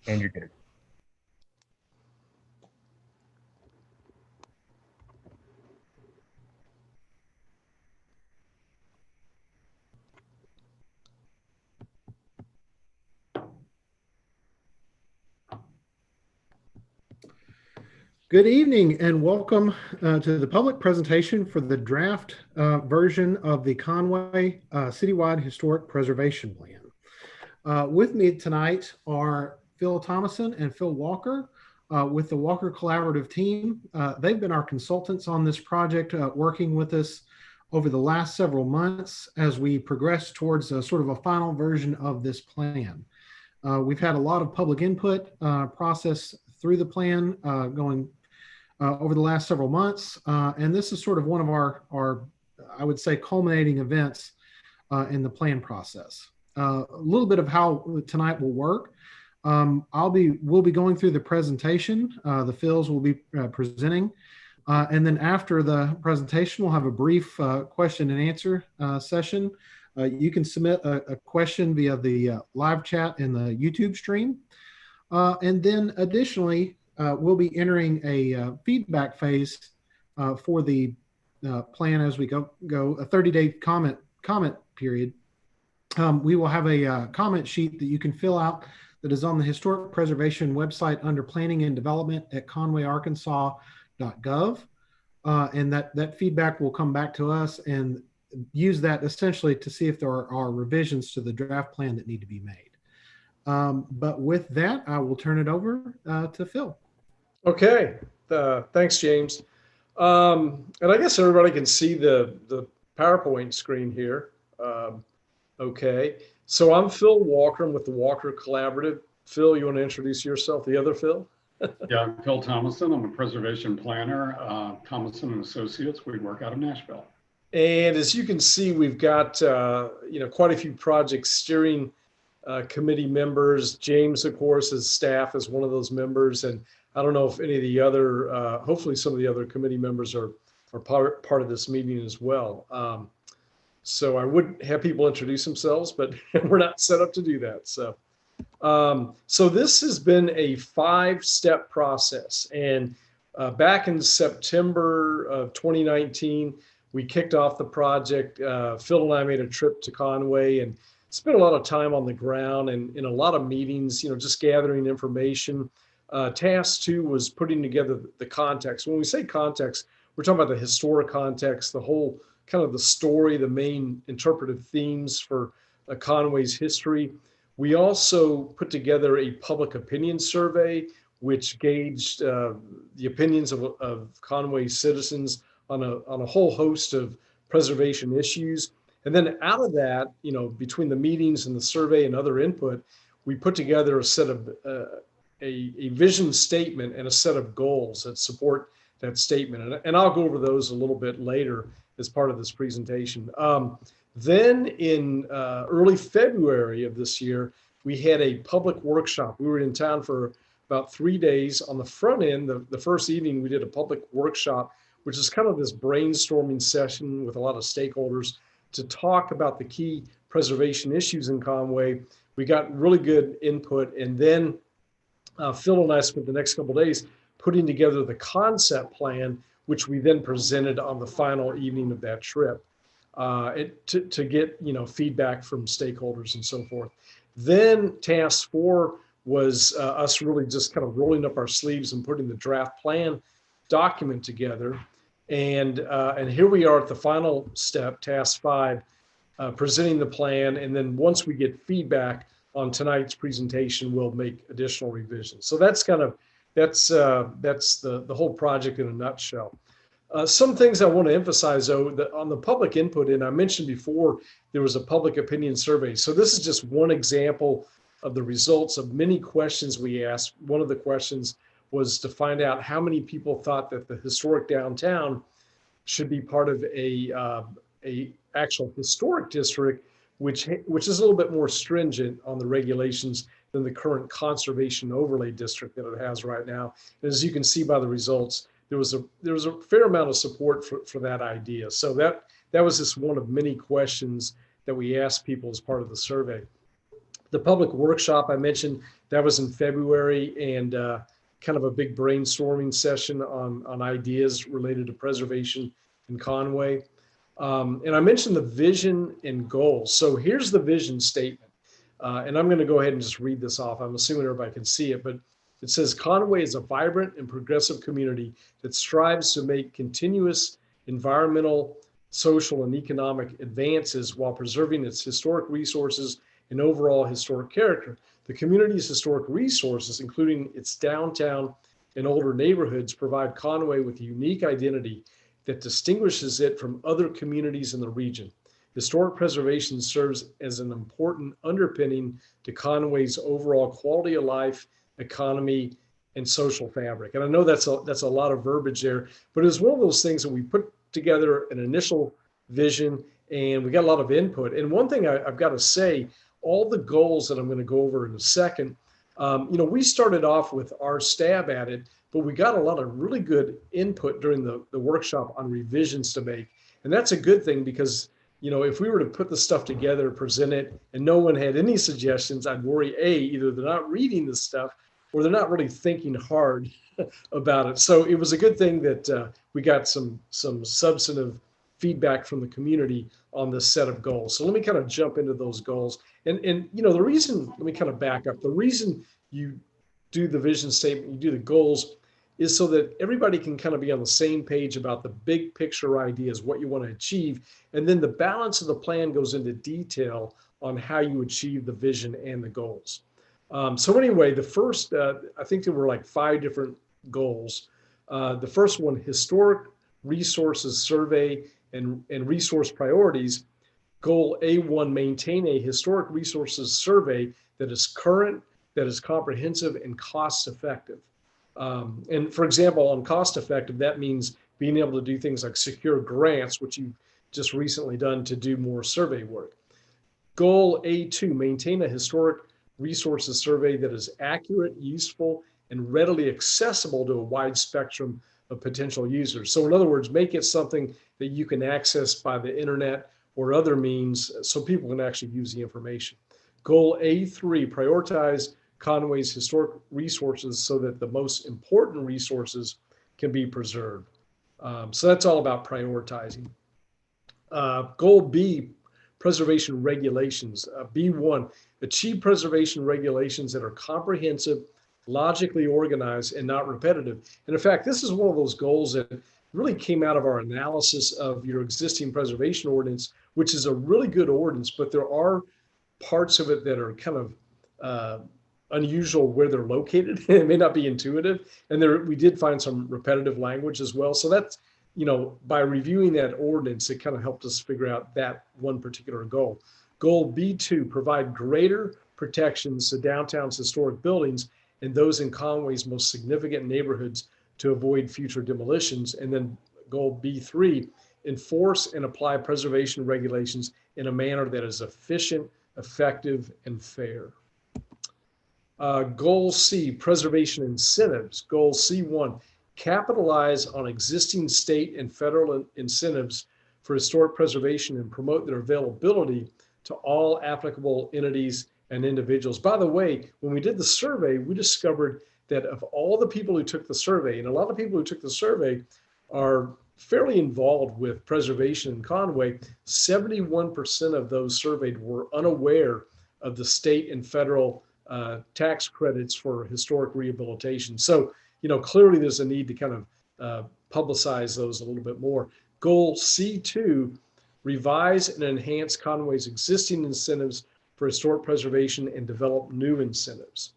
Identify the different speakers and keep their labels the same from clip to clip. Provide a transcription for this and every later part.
Speaker 1: And you're good.
Speaker 2: Good evening and welcome to the public presentation for the draft version of the Conway Citywide Historic Preservation Plan. With me tonight are Phil Thomason and Phil Walker with the Walker Collaborative team. They've been our consultants on this project, working with us over the last several months as we progress towards sort of a final version of this plan. We've had a lot of public input process through the plan going over the last several months. And this is sort of one of our I would say, culminating events in the plan process. A little bit of how tonight will work. We'll be going through the presentation. The Phils will be presenting. And then after the presentation, we'll have a brief question and answer session. You can submit a question via the live chat in the YouTube stream. And then additionally, we'll be entering a feedback phase for the plan as we go a 30-day comment period. We will have a comment sheet that you can fill out that is on the Historic Preservation website under Planning and Development at conwayarkansas.gov. And that feedback will come back to us and use that essentially to see if there are revisions to the draft plan that need to be made. But with that, I will turn it over to Phil.
Speaker 3: Okay, thanks, James. And I guess everybody can see the PowerPoint screen here. Okay, so I'm Phil Walker. I'm with the Walker Collaborative. Phil, you want to introduce yourself, the other Phil?
Speaker 4: Yeah, I'm Phil Thomason. I'm a preservation planner, Thomason and Associates. We work out of Nashville.
Speaker 3: And as you can see, we've got quite a few project steering committee members. James, of course, as staff is one of those members, and I don't know if any of the other, hopefully some of the other committee members are part of this meeting as well. So I would have people introduce themselves, but we're not set up to do that. So this has been a 5-step process. And back in September of 2019, we kicked off the project. Phil and I made a trip to Conway and spent a lot of time on the ground and in a lot of meetings, just gathering information. Task 2 was putting together the context. When we say context, we're talking about the historic context, the whole kind of the story, the main interpretive themes for Conway's history. We also put together a public opinion survey, which gauged the opinions of Conway's citizens on a whole host of preservation issues. And then out of that, between the meetings and the survey and other input, we put together a set of a vision statement and a set of goals that support that statement. And I'll go over those a little bit later as part of this presentation. Then in early February of this year, we had a public workshop. We were in town for about 3 days. On the front end, the first evening, we did a public workshop, which is kind of this brainstorming session with a lot of stakeholders to talk about the key preservation issues in Conway. We got really good input, and then Phil and I spent the next couple of days putting together the concept plan, which we then presented on the final evening of that trip to get feedback from stakeholders and so forth. Then task 4 was us really just kind of rolling up our sleeves and putting the draft plan document together. And here we are at the final step, task 5, presenting the plan. And then once we get feedback on tonight's presentation, we'll make additional revisions. So that's the whole project in a nutshell. Some things I want to emphasize, though, that on the public input, and I mentioned before, there was a public opinion survey. So this is just one example of the results of many questions we asked. One of the questions was to find out how many people thought that the historic downtown should be part of a actual historic district, which is a little bit more stringent on the regulations than the current conservation overlay district that it has right now. And as you can see by the results, there was a fair amount of support for that idea. So that was just one of many questions that we asked people as part of the survey. The public workshop I mentioned, that was in February, and kind of a big brainstorming session on ideas related to preservation in Conway. And I mentioned the vision and goals. So here's the vision statement. And I'm going to go ahead and just read this off. I'm assuming everybody can see it, but it says Conway is a vibrant and progressive community that strives to make continuous environmental, social, and economic advances while preserving its historic resources and overall historic character. The community's historic resources, including its downtown and older neighborhoods, provide Conway with a unique identity that distinguishes it from other communities in the region. Historic preservation serves as an important underpinning to Conway's overall quality of life, economy, and social fabric. And I know that's a lot of verbiage there, but it's one of those things that we put together an initial vision and we got a lot of input. And one thing I've got to say, all the goals that I'm going to go over in a second, we started off with our stab at it, but we got a lot of really good input during the workshop on revisions to make. And that's a good thing because, if we were to put the stuff together, present it, and no one had any suggestions, I'd worry, either they're not reading this stuff or they're not really thinking hard about it. So it was a good thing that we got some substantive feedback from the community on this set of goals. So let me kind of jump into those goals. And the reason, let me kind of back up. The reason you do the vision statement, you do the goals, is so that everybody can kind of be on the same page about the big picture ideas, what you want to achieve. And then the balance of the plan goes into detail on how you achieve the vision and the goals. So anyway, the first, I think there were like 5 different goals. The first one, historic resources survey and resource priorities. Goal A1, maintain a historic resources survey that is current, that is comprehensive and cost effective. And for example, on cost effective, that means being able to do things like secure grants, which you've just recently done to do more survey work. Goal A2, maintain a historic resources survey that is accurate, useful, and readily accessible to a wide spectrum of potential users. So in other words, make it something that you can access by the internet or other means so people can actually use the information. Goal A3, prioritize Conway's historic resources so that the most important resources can be preserved. So that's all about prioritizing. Goal B, preservation regulations. B1, achieve preservation regulations that are comprehensive, logically organized, and not repetitive. And in fact, this is one of those goals that really came out of our analysis of your existing preservation ordinance, which is a really good ordinance, but there are parts of it that are kind of unusual where they're located. It may not be intuitive. And we did find some repetitive language as well. So that's, by reviewing that ordinance, it kind of helped us figure out that one particular goal. Goal B2, provide greater protections to downtown's historic buildings and those in Conway's most significant neighborhoods to avoid future demolitions. And then goal B3, enforce and apply preservation regulations in a manner that is efficient, effective, and fair. Goal C, preservation incentives. Goal C1, capitalize on existing state and federal incentives for historic preservation and promote their availability to all applicable entities and individuals. By the way, when we did the survey, we discovered that of all the people who took the survey, and a lot of people who took the survey are fairly involved with preservation in Conway, 71% of those surveyed were unaware of the state and federal tax credits for historic rehabilitation. So, clearly there's a need to kind of publicize those a little bit more. Goal C2, revise and enhance Conway's existing incentives for historic preservation and develop new incentives.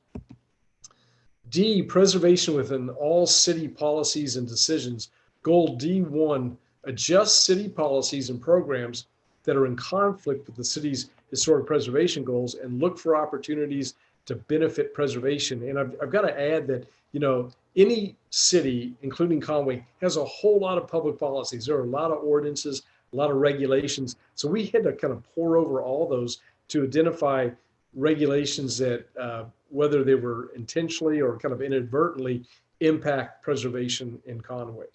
Speaker 3: D, preservation within all city policies and decisions. Goal D1, adjust city policies and programs that are in conflict with the city's historic preservation goals and look for opportunities to benefit preservation. And I've got to add that, any city, including Conway, has a whole lot of public policies. There are a lot of ordinances, a lot of regulations. So we had to kind of pour over all those to identify regulations that, whether they were intentionally or kind of inadvertently, impact preservation in Conway.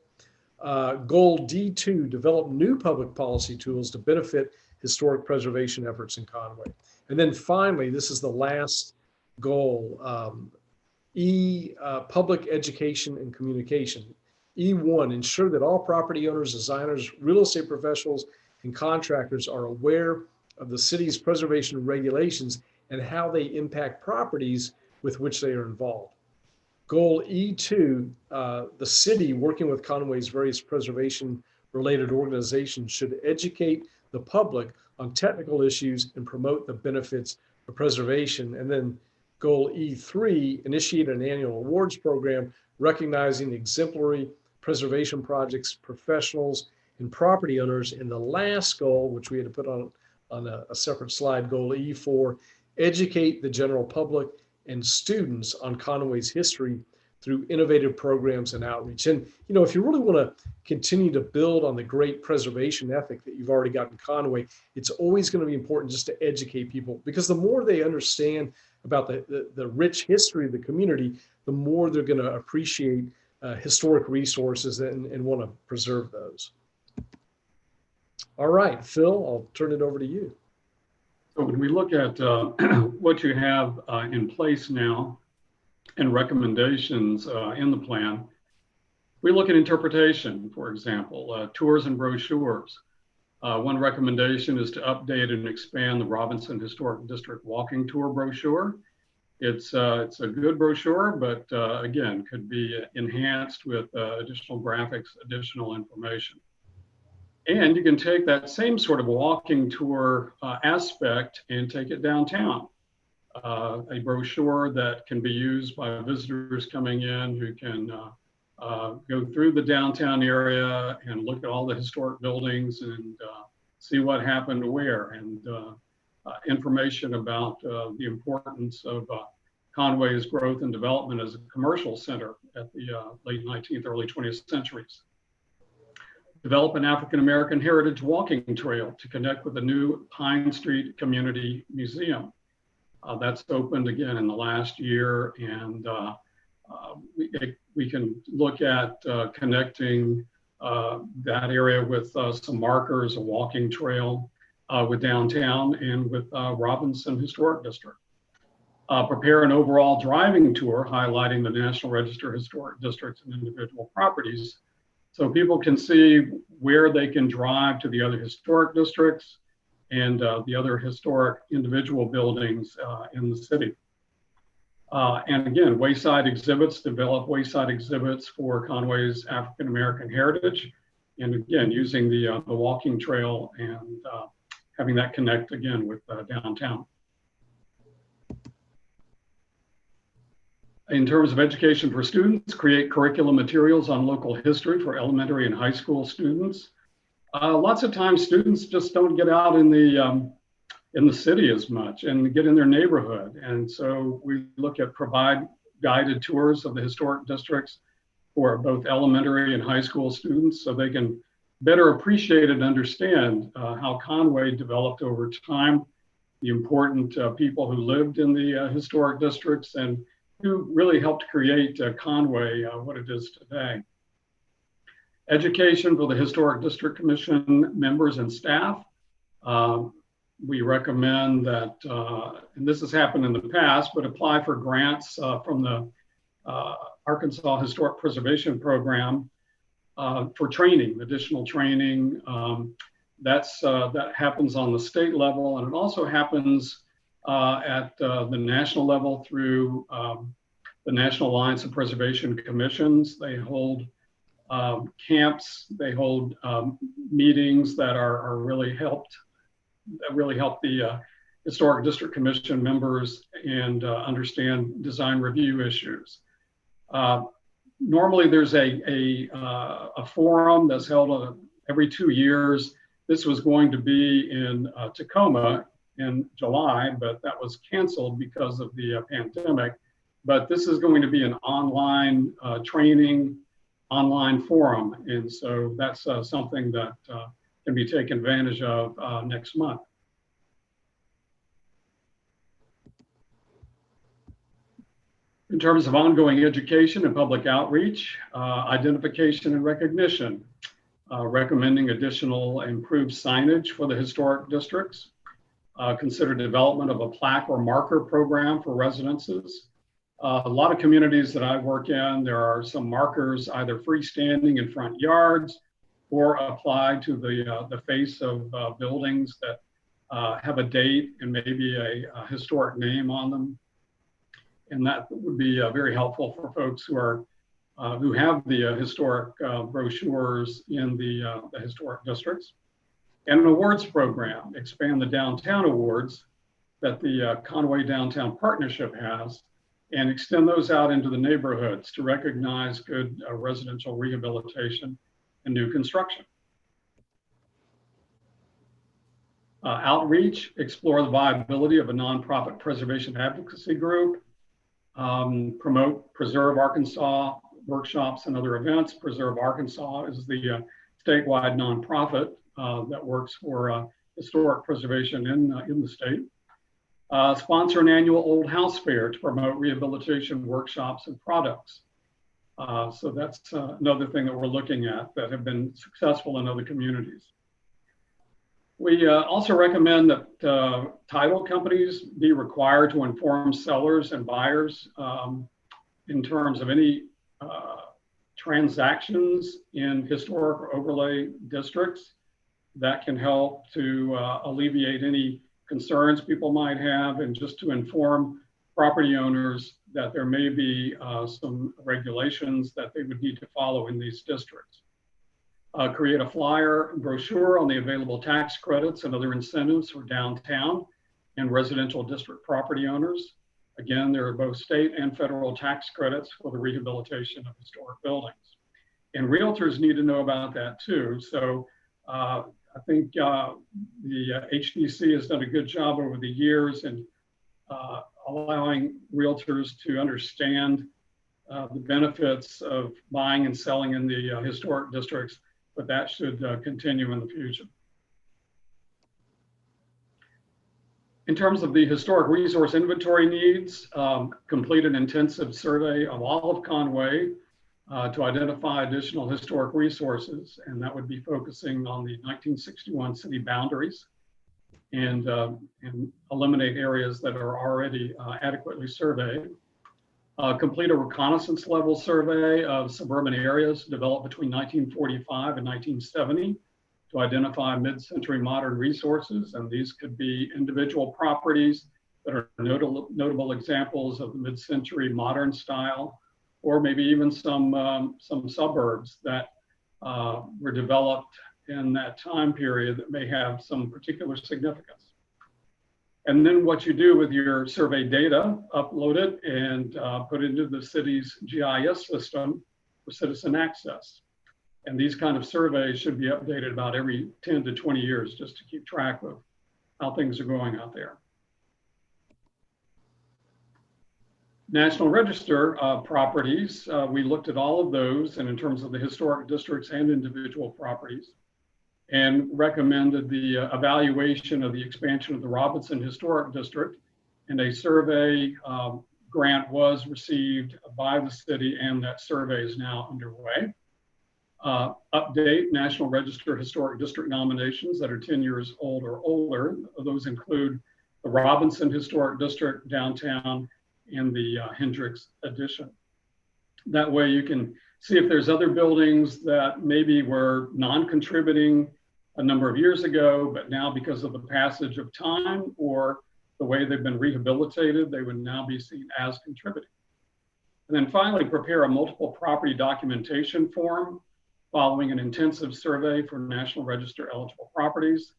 Speaker 3: Goal D2, develop new public policy tools to benefit historic preservation efforts in Conway. And then finally, this is the last goal, public education and communication. E1, ensure that all property owners, designers, real estate professionals, and contractors are aware of the city's preservation regulations and how they impact properties with which they are involved. Goal E2, the city, working with Conway's various preservation-related organizations, should educate the public on technical issues and promote the benefits of preservation. And then Goal E3, initiate an annual awards program recognizing exemplary preservation projects, professionals, and property owners. And the last goal, which we had to put on a separate slide, Goal E4, educate the general public and students on Conway's history through innovative programs and outreach. And, you know, if you really want to continue to build on the great preservation ethic that you've already got in Conway, it's always going to be important just to educate people, because the more they understand about the rich history of the community, the more they're going to appreciate historic resources and want to preserve those. All right, Phil, I'll turn it over to you.
Speaker 4: So when we look at what you have in place now and recommendations in the plan, we look at interpretation, for example, tours and brochures. One recommendation is to update and expand the Robinson Historic District walking tour brochure. It's a good brochure, but again, could be enhanced with additional graphics, additional information. And you can take that same sort of walking tour aspect and take it downtown. A brochure that can be used by visitors coming in who can go through the downtown area and look at all the historic buildings and see what happened where, and information about the importance of Conway's growth and development as a commercial center at the late 19th, early 20th centuries. Develop an African-American heritage walking trail to connect with the new Pine Street Community Museum. That's opened again in the last year, and we can look at connecting that area with some markers, a walking trail with downtown and with Robinson Historic District. Prepare an overall driving tour highlighting the National Register historic districts and individual properties, so people can see where they can drive to the other historic districts and the other historic individual buildings in the city. And again, wayside exhibits, develop wayside exhibits for Conway's African-American heritage. And again, using the walking trail and having that connect again with downtown. In terms of education for students, create curriculum materials on local history for elementary and high school students. Lots of times students just don't get out in the city as much and get in their neighborhood. And so we look at provide guided tours of the historic districts for both elementary and high school students so they can better appreciate and understand how Conway developed over time, the important people who lived in the historic districts and who really helped create Conway what it is today. Education for the Historic District Commission members and staff. We recommend that, and this has happened in the past, but apply for grants from the Arkansas Historic Preservation Program for training, additional training. That happens on the state level, and it also happens at the national level through the National Alliance of Preservation Commissions. They hold camps, they hold meetings that are really help the Historic District Commission members and understand design review issues. Normally there's a forum that's held every 2 years. This was going to be in Tacoma in July, but that was canceled because of the pandemic. But this is going to be an online training, online forum. And so that's something that can be taken advantage of next month. In terms of ongoing education and public outreach, identification and recognition, recommending additional improved signage for the historic districts, consider development of a plaque or marker program for residences. A lot of communities that I work in, there are some markers either freestanding in front yards or applied to the face of buildings that have a date and maybe a historic name on them. And that would be very helpful for folks who have the historic brochures in the historic districts. And an awards program, expand the downtown awards that the Conway Downtown Partnership has, and extend those out into the neighborhoods to recognize good residential rehabilitation and new construction. Outreach, explore the viability of a nonprofit preservation advocacy group. Promote Preserve Arkansas workshops and other events. Preserve Arkansas is the statewide nonprofit that works for historic preservation in the state. Sponsor an annual Old House Fair to promote rehabilitation workshops and products. So that's another thing that we're looking at that have been successful in other communities. We also recommend that title companies be required to inform sellers and buyers in terms of any transactions in historic or overlay districts that can help to alleviate any concerns people might have, and just to inform property owners that there may be some regulations that they would need to follow in these districts. Create a flyer and brochure on the available tax credits and other incentives for downtown and residential district property owners. Again, there are both state and federal tax credits for the rehabilitation of historic buildings. And realtors need to know about that too. So I think the HDC has done a good job over the years in allowing realtors to understand the benefits of buying and selling in the historic districts, but that should continue in the future. In terms of the historic resource inventory needs, complete an intensive survey of all of Conway to identify additional historic resources, and that would be focusing on the 1961 city boundaries and eliminate areas that are already adequately surveyed. Complete a reconnaissance level survey of suburban areas developed between 1945 and 1970 to identify mid-century modern resources, and these could be individual properties that are notable examples of the mid-century modern style, or maybe even some suburbs that were developed in that time period that may have some particular significance. And then what you do with your survey data, upload it and put it into the city's GIS system for citizen access. And these kind of surveys should be updated about every 10 to 20 years just to keep track of how things are going out there. National Register properties, we looked at all of those, and in terms of the historic districts and individual properties, and recommended the evaluation of the expansion of the Robinson Historic District, and a survey grant was received by the city, and that survey is now underway. Update National Register Historic District nominations that are 10 years old or older. Those include the Robinson Historic District downtown and the Hendricks addition. That way you can see if there's other buildings that maybe were non-contributing a number of years ago, but now because of the passage of time or the way they've been rehabilitated, they would now be seen as contributing. And then finally, prepare a multiple property documentation form following an intensive survey for National Register eligible properties.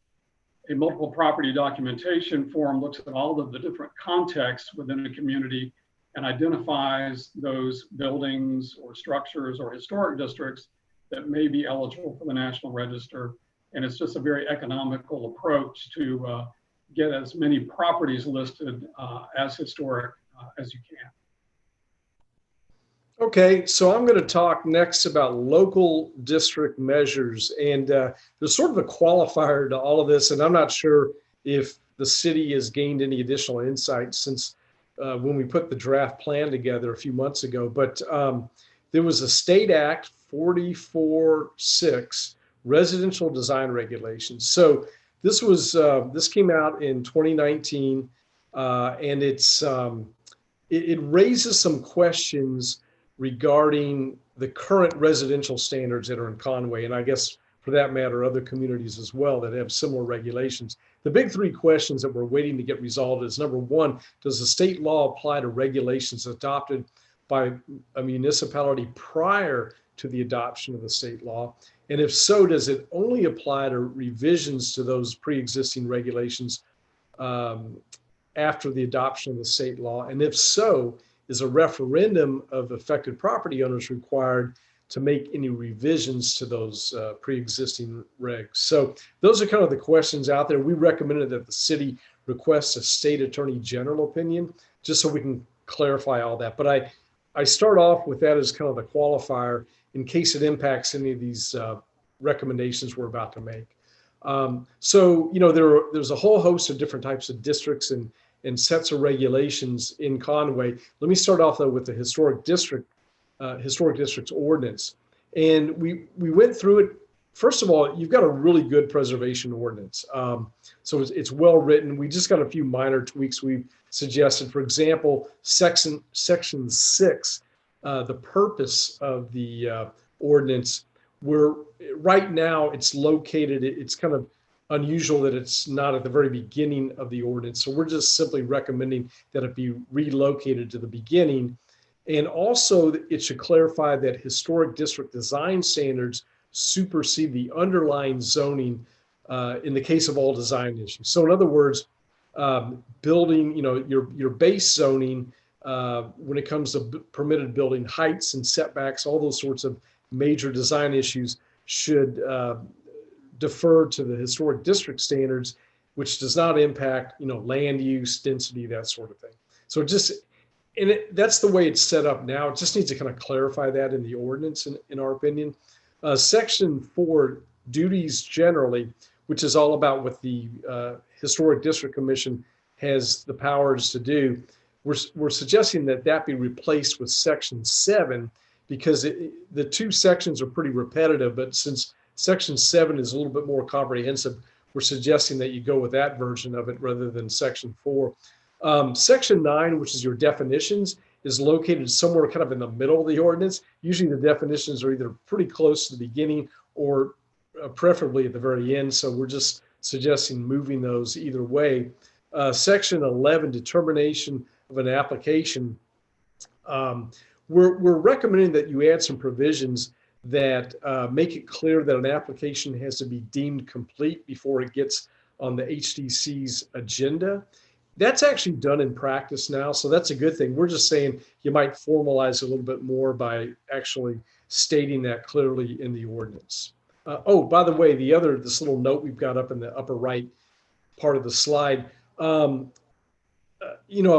Speaker 4: A multiple property documentation form looks at all of the different contexts within a community and identifies those buildings or structures or historic districts that may be eligible for the National Register. And it's just a very economical approach to get as many properties listed as historic as you can.
Speaker 3: Okay, so I'm going to talk next about local district measures, and there's sort of a qualifier to all of this, and I'm not sure if the city has gained any additional insight since when we put the draft plan together a few months ago, but there was a State Act 44-6 residential design regulations. So This came out in 2019, and it raises some questions regarding the current residential standards that are in Conway, and I guess for that matter, other communities as well that have similar regulations. The big three questions that we're waiting to get resolved is, number one, does the state law apply to regulations adopted by a municipality prior to the adoption of the state law? And if so, does it only apply to revisions to those pre-existing regulations after the adoption of the state law? And if so, is a referendum of affected property owners required to make any revisions to those pre-existing regs? So those are kind of the questions out there. We recommended that the city request a state attorney general opinion, just so we can clarify all that. But I start off with that as kind of the qualifier in case it impacts any of these recommendations we're about to make. So, there's a whole host of different types of districts and sets of regulations in Conway. Let me start off though with the historic districts ordinance. And we went through it. First of all, you've got a really good preservation ordinance. So it's well written. We just got a few minor tweaks we suggested. For example, section 6, the purpose of the ordinance, where right now it's located, it's kind of unusual that it's not at the very beginning of the ordinance. So we're just simply recommending that it be relocated to the beginning. And also it should clarify that historic district design standards supersede the underlying zoning in the case of all design issues. So in other words, building, your base zoning when it comes to permitted building heights and setbacks, all those sorts of major design issues should defer to the historic district standards, which does not impact, land use, density, that sort of thing. So that's the way it's set up now. It just needs to kind of clarify that in the ordinance, in our opinion. Section 4, duties generally, which is all about what the Historic District Commission has the powers to do. We're suggesting that be replaced with Section 7, because the two sections are pretty repetitive, but since Section 7 is a little bit more comprehensive, we're suggesting that you go with that version of it rather than Section 4. Section 9, which is your definitions, is located somewhere kind of in the middle of the ordinance. Usually the definitions are either pretty close to the beginning or preferably at the very end. So we're just suggesting moving those either way. Section 11, determination of an application. We're recommending that you add some provisions that make it clear that an application has to be deemed complete before it gets on the HDC's agenda. That's actually done in practice now, so that's a good thing. We're just saying you might formalize a little bit more by actually stating that clearly in the ordinance. By the way, this little note we've got up in the upper right part of the slide, a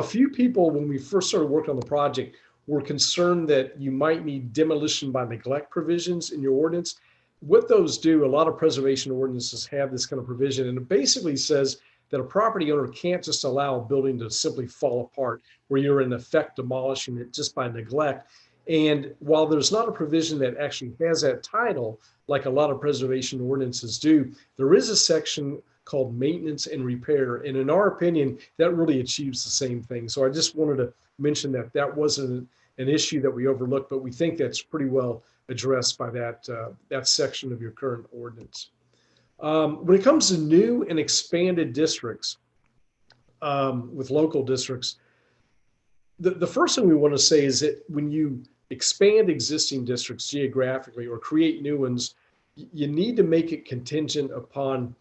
Speaker 3: few people when we first started working on the project were concerned that you might need demolition by neglect provisions in your ordinance. What those do, a lot of preservation ordinances have this kind of provision, and it basically says that a property owner can't just allow a building to simply fall apart, where you're in effect demolishing it just by neglect. And while there's not a provision that actually has that title, like a lot of preservation ordinances do, there is a section called maintenance and repair. And in our opinion, that really achieves the same thing. So I just wanted to mention that wasn't an issue that we overlooked, but we think that's pretty well addressed by that section of your current ordinance. When it comes to new and expanded districts with local districts, the first thing we want to say is that when you expand existing districts geographically or create new ones, you need to make it contingent upon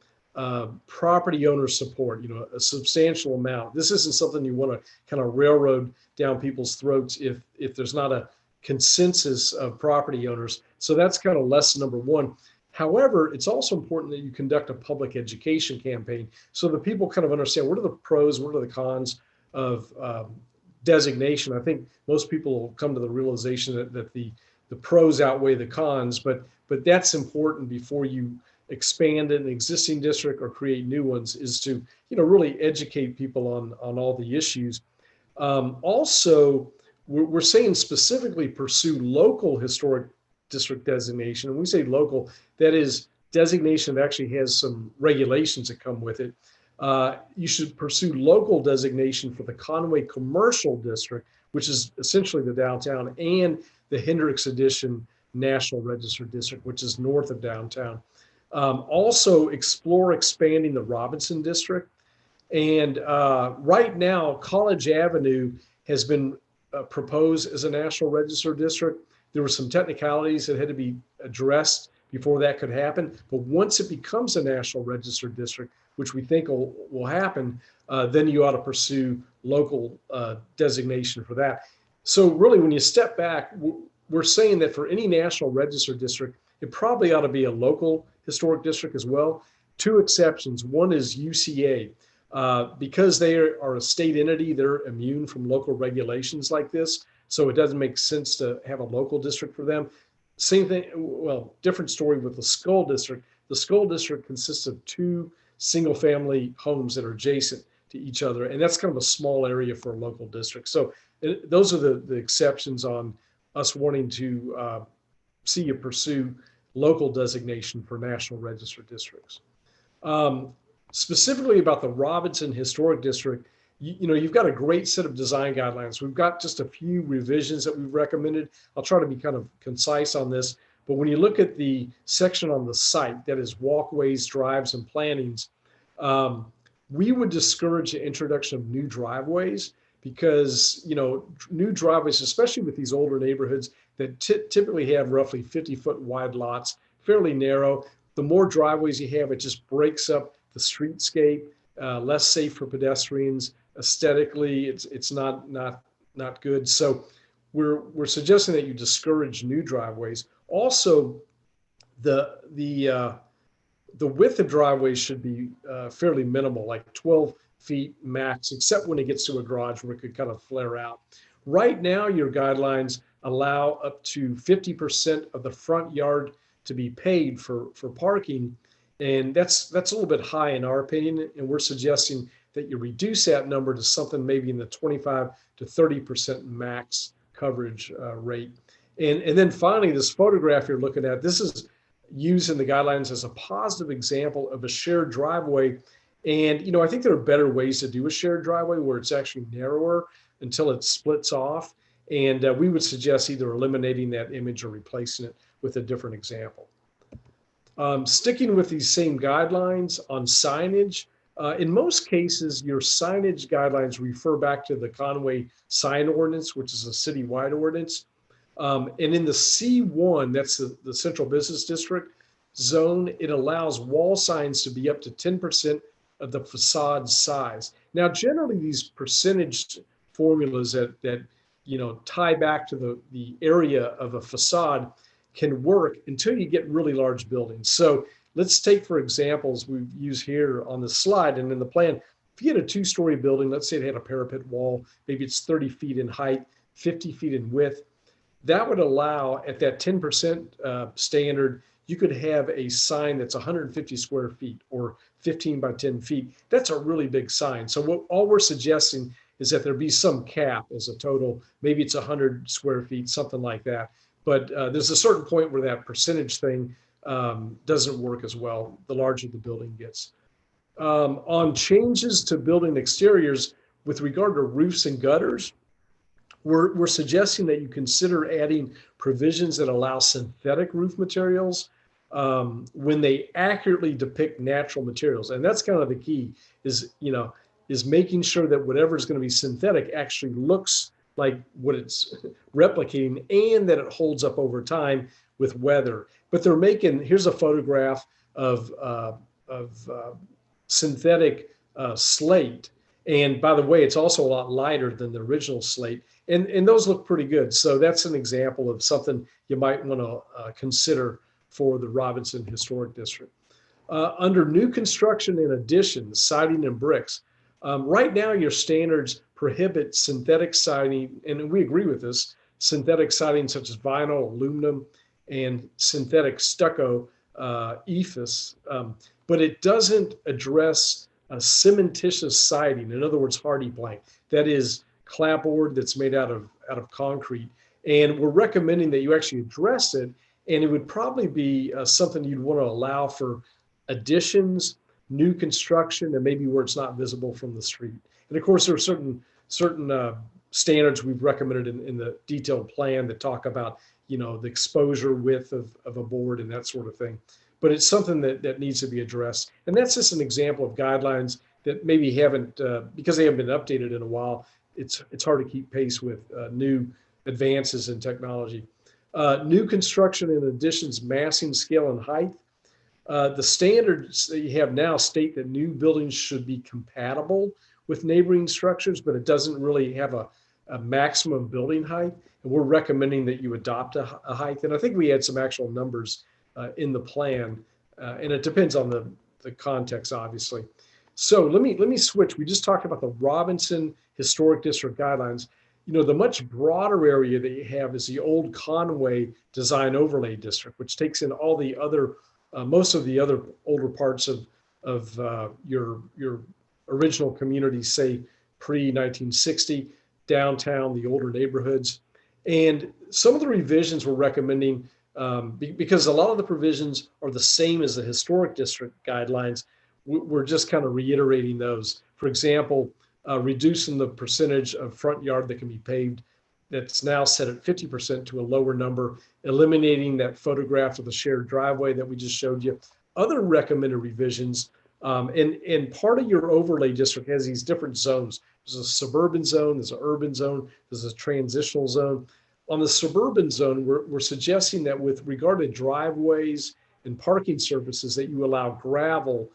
Speaker 3: property owner support, a substantial amount. This isn't something you want to kind of railroad down people's throats if there's not a consensus of property owners. So that's kind of lesson number one. However, it's also important that you conduct a public education campaign so that people kind of understand what are the pros, what are the cons of designation. I think most people will come to the realization that the pros outweigh the cons, but that's important before you expand an existing district or create new ones, is to really educate people on all the issues. Also, we're saying specifically pursue local historic district designation. And we say local, that is designation that actually has some regulations that come with it. You should pursue local designation for the Conway Commercial District, which is essentially the downtown, and the Hendricks Addition National Register District, which is north of downtown. Also explore expanding the Robinson District. And right now, College Avenue has been proposed as a National Register District. There were some technicalities that had to be addressed before that could happen. But once it becomes a National Register District, which we think will happen, then you ought to pursue local designation for that. So really, when you step back, we're saying that for any National Register District, it probably ought to be a local historic district as well. Two exceptions. One is UCA. Because they are a state entity, they're immune from local regulations like this. So it doesn't make sense to have a local district for them. Same thing, well, different story with the Skull District. The Skull District consists of two single family homes that are adjacent to each other. And that's kind of a small area for a local district. So those are the exceptions on us wanting to see you pursue local designation for National Register districts. Specifically about the Robinson Historic District, you've got a great set of design guidelines. We've got just a few revisions that we've recommended. I'll try to be kind of concise on this, but when you look at the section on the site, that is walkways, drives, and plantings, we would discourage the introduction of new driveways because, new driveways, especially with these older neighborhoods that typically have roughly 50-foot wide lots, fairly narrow, the more driveways you have, it just breaks up the streetscape, less safe for pedestrians. Aesthetically, it's not good. So we're suggesting that you discourage new driveways. Also, the width of driveways should be fairly minimal, like 12 feet max, except when it gets to a garage where it could kind of flare out. Right now, your guidelines allow up to 50% of the front yard to be paid for parking. And that's a little bit high in our opinion. And we're suggesting that you reduce that number to something maybe in the 25 to 30% max coverage rate. And then finally, this photograph you're looking at, this is used in the guidelines as a positive example of a shared driveway. And, I think there are better ways to do a shared driveway where it's actually narrower until it splits off. And we would suggest either eliminating that image or replacing it with a different example. Sticking with these same guidelines on signage, in most cases, your signage guidelines refer back to the Conway sign ordinance, which is a citywide ordinance. And in the C1, that's the central business district zone, it allows wall signs to be up to 10% of the facade size. Now, generally, these percentage formulas that tie back to the area of a facade can work until you get really large buildings. So let's take, for examples, we use here on the slide and in the plan, if you had a 2-story building, let's say it had a parapet wall, maybe it's 30 feet in height, 50 feet in width, that would allow at that 10% standard, you could have a sign that's 150 square feet or 15 by 10 feet. That's a really big sign. So all we're suggesting is that there be some cap as a total, maybe it's 100 square feet, something like that. But there's a certain point where that percentage thing doesn't work as well, the larger the building gets. On changes to building exteriors, with regard to roofs and gutters, we're suggesting that you consider adding provisions that allow synthetic roof materials when they accurately depict natural materials. And that's kind of the key, is making sure that whatever is going to be synthetic actually looks like what it's replicating and that it holds up over time with weather. But here's a photograph of synthetic slate. And by the way, it's also a lot lighter than the original slate. And those look pretty good. So that's an example of something you might want to consider for the Robinson Historic District. Under new construction and additions, siding and bricks, right now your standards prohibit synthetic siding, and we agree with this, synthetic siding such as vinyl, aluminum, and synthetic stucco, ephes, but it doesn't address cementitious siding, in other words, hardy plank. That is clapboard that's made out of concrete. And we're recommending that you actually address it And it would probably be something you'd want to allow for additions, new construction, and maybe where it's not visible from the street. And of course, there are certain standards we've recommended in the detailed plan that talk about, the exposure width of a board and that sort of thing. But it's something that needs to be addressed. And that's just an example of guidelines that maybe haven't, because they haven't been updated in a while, it's hard to keep pace with new advances in technology. New construction and additions, massing, scale, and height. The standards that you have now state that new buildings should be compatible with neighboring structures, but it doesn't really have a maximum building height. And we're recommending that you adopt a height. And I think we had some actual numbers in the plan, and it depends on the context, obviously. So let me switch. We just talked about the Robinson Historic District guidelines. The much broader area that you have is the old Conway Design Overlay District, which takes in all the other, most of the other older parts of your original community, say pre-1960, downtown, the older neighborhoods. And some of the revisions we're recommending, because a lot of the provisions are the same as the historic district guidelines, we're just kind of reiterating those. For example, reducing the percentage of front yard that can be paved that's now set at 50% to a lower number, eliminating that photograph of the shared driveway that we just showed you. Other recommended revisions, and part of your overlay district has these different zones. There's a suburban zone, there's an urban zone, there's a transitional zone. On the suburban zone, we're suggesting that with regard to driveways and parking surfaces, that you allow gravel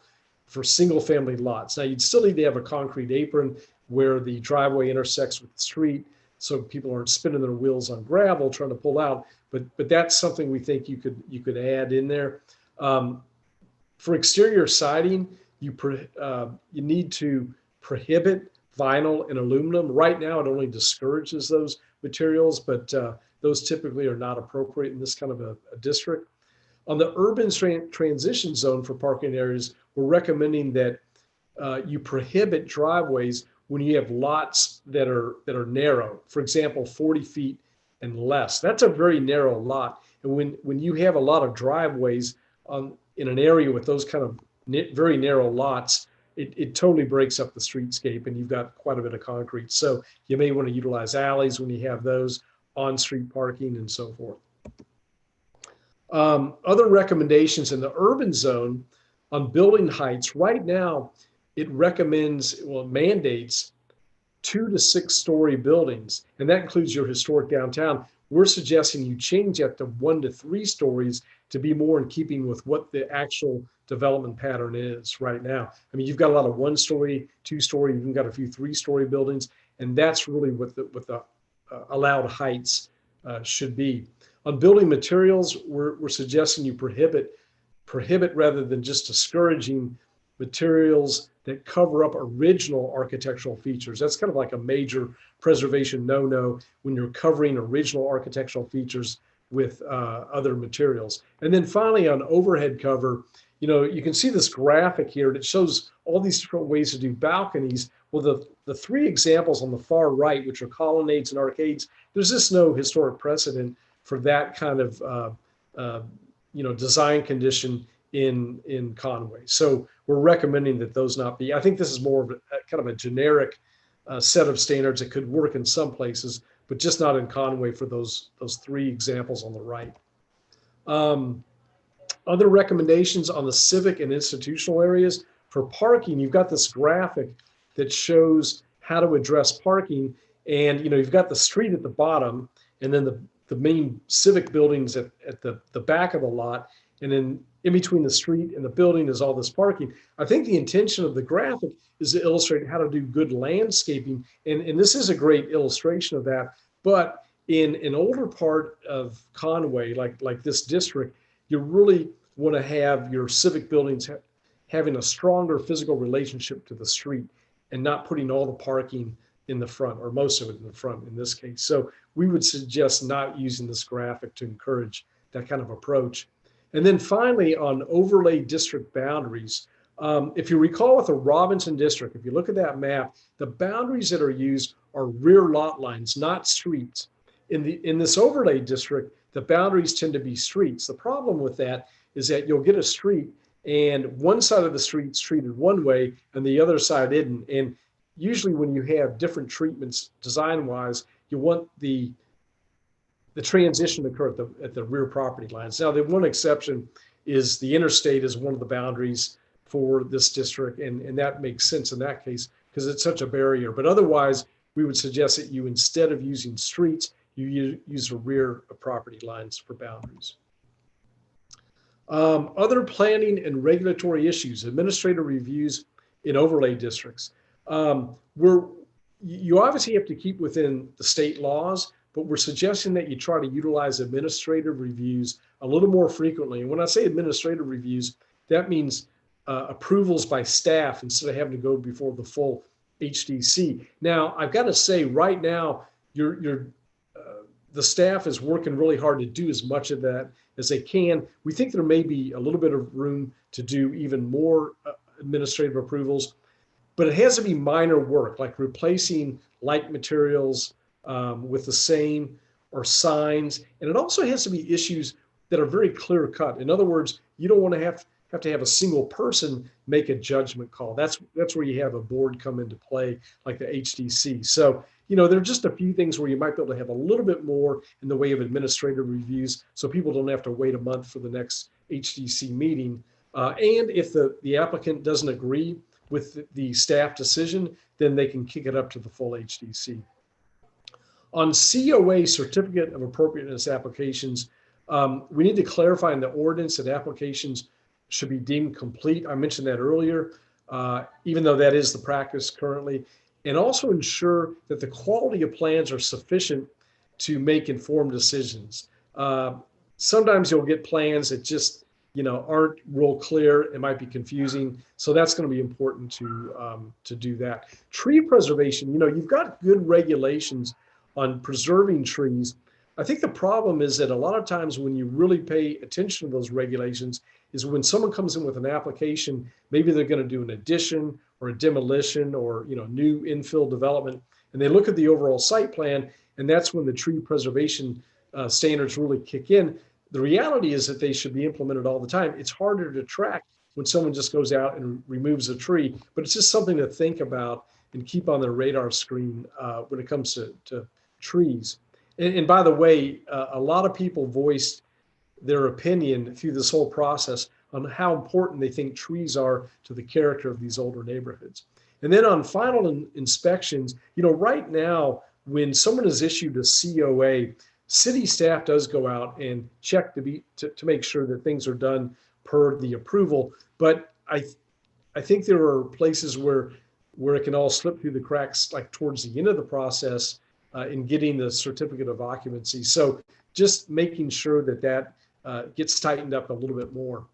Speaker 3: for single family lots. Now, you'd still need to have a concrete apron where the driveway intersects with the street, so people aren't spinning their wheels on gravel trying to pull out, but that's something we think you could add in there. For exterior siding, you need to prohibit vinyl and aluminum. Right now, it only discourages those materials, but those typically are not appropriate in this kind of a district. On the urban transition zone for parking areas, we're recommending that you prohibit driveways when you have lots that are narrow. For example, 40 feet and less. That's a very narrow lot. And when you have a lot of driveways in an area with those kind of very narrow lots, it totally breaks up the streetscape, and you've got quite a bit of concrete. So you may want to utilize alleys when you have those, on-street parking, and so forth. Other recommendations in the urban zone on building heights. Right now, it mandates 2 to 6 story buildings, and that includes your historic downtown. We're suggesting you change that to 1 to 3 stories to be more in keeping with what the actual development pattern is right now. I mean, you've got a lot of 1 story, 2 story, you've even got a few 3 story buildings, and that's really what the allowed heights should be. On building materials, we're suggesting you prohibit rather than just discouraging materials that cover up original architectural features. That's kind of like a major preservation no-no when you're covering original architectural features with other materials. And then finally, on overhead cover, you can see this graphic here that shows all these different ways to do balconies. Well, the 3 examples on the far right, which are colonnades and arcades, there's just no historic precedent for that kind of design condition in Conway. So we're recommending that those not be. I think this is more of kind of a generic set of standards that could work in some places, but just not in Conway for those 3 examples on the right. Other recommendations on the civic and institutional areas. For parking, you've got this graphic that shows how to address parking, and you've got the street at the bottom, and then the main civic buildings at the back of the lot, and then in between the street and the building is all this parking. I think the intention of the graphic is to illustrate how to do good landscaping, and this is a great illustration of that. But in an older part of Conway, like this district, you really want to have your civic buildings having a stronger physical relationship to the street and not putting all the parking in the front, or most of it in the front in this case. So we would suggest not using this graphic to encourage that kind of approach. And then finally, on overlay district boundaries, if you recall with the Robinson district, if you look at that map, the boundaries that are used are rear lot lines, not streets. In this overlay district, the boundaries tend to be streets. The problem with that is that you'll get a street and one side of the street's treated one way and the other side isn't. And usually when you have different treatments design-wise, you want the transition to occur at the rear property lines. Now, the one exception is the interstate is one of the boundaries for this district, and that makes sense in that case because it's such a barrier. But otherwise, we would suggest that you, instead of using streets, you use the rear property lines for boundaries. Other planning and regulatory issues, administrative reviews in overlay districts. You obviously have to keep within the state laws, but we're suggesting that you try to utilize administrative reviews a little more frequently. And when I say administrative reviews, that means approvals by staff instead of having to go before the full HDC. Now, I've got to say right now, the staff is working really hard to do as much of that as they can. We think there may be a little bit of room to do even more administrative approvals, but it has to be minor work, like replacing like materials with the same or signs. And it also has to be issues that are very clear cut. In other words, you don't want to have a single person make a judgment call. That's where you have a board come into play, like the HDC. So, there are just a few things where you might be able to have a little bit more in the way of administrative reviews, so people don't have to wait a month for the next HDC meeting. And if the applicant doesn't agree with the staff decision, then they can kick it up to the full HDC. On COA, certificate of appropriateness applications, we need to clarify in the ordinance that applications should be deemed complete. I mentioned that earlier, even though that is the practice currently, and also ensure that the quality of plans are sufficient to make informed decisions. Sometimes you'll get plans that just aren't real clear. It might be confusing. So that's going to be important to do that. Tree preservation, you've got good regulations on preserving trees. I think the problem is that a lot of times when you really pay attention to those regulations is when someone comes in with an application, maybe they're going to do an addition or a demolition or new infill development, and they look at the overall site plan, and that's when the tree preservation standards really kick in. The reality is that they should be implemented all the time. It's harder to track when someone just goes out and removes a tree, but it's just something to think about and keep on their radar screen when it comes to trees. And by the way, a lot of people voiced their opinion through this whole process on how important they think trees are to the character of these older neighborhoods. And then on final inspections, right now, when someone is issued a COA, city staff does go out and check to make sure that things are done per the approval. But I think there are places where it can all slip through the cracks, like towards the end of the process in getting the certificate of occupancy. So just making sure that gets tightened up a little bit more.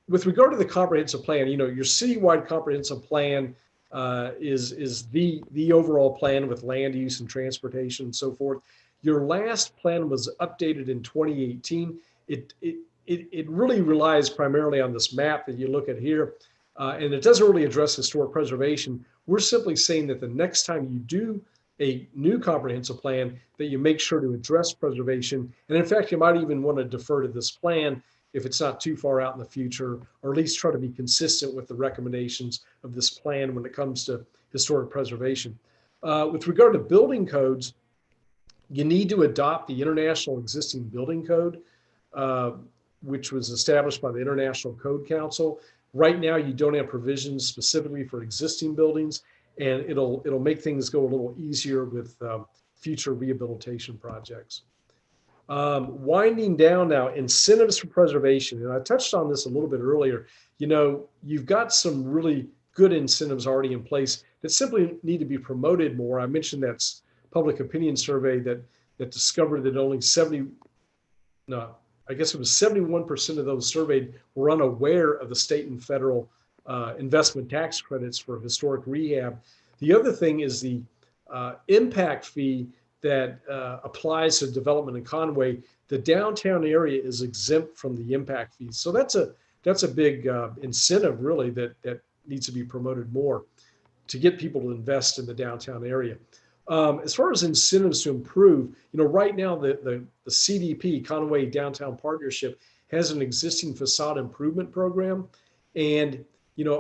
Speaker 3: With regard to the comprehensive plan, your citywide comprehensive plan is the overall plan with land use and transportation and so forth. Your last plan was updated in 2018. It really relies primarily on this map that you look at here, and it doesn't really address historic preservation. We're simply saying that the next time you do a new comprehensive plan, that you make sure to address preservation. And in fact, you might even want to defer to this plan if it's not too far out in the future, or at least try to be consistent with the recommendations of this plan when it comes to historic preservation. With regard to building codes, you need to adopt the International Existing Building Code, which was established by the International Code Council. Right now, you don't have provisions specifically for existing buildings, and it'll make things go a little easier with future rehabilitation projects. Winding down now, incentives for preservation. And I touched on this a little bit earlier. You've got some really good incentives already in place that simply need to be promoted more. I mentioned that public opinion survey that discovered that only 71% of those surveyed were unaware of the state and federal investment tax credits for historic rehab. The other thing is the impact fee that applies to development in Conway. The downtown area is exempt from the impact fees. So that's a big incentive really that needs to be promoted more to get people to invest in the downtown area. As far as incentives to improve, right now the CDP, Conway Downtown Partnership, has an existing facade improvement program. And,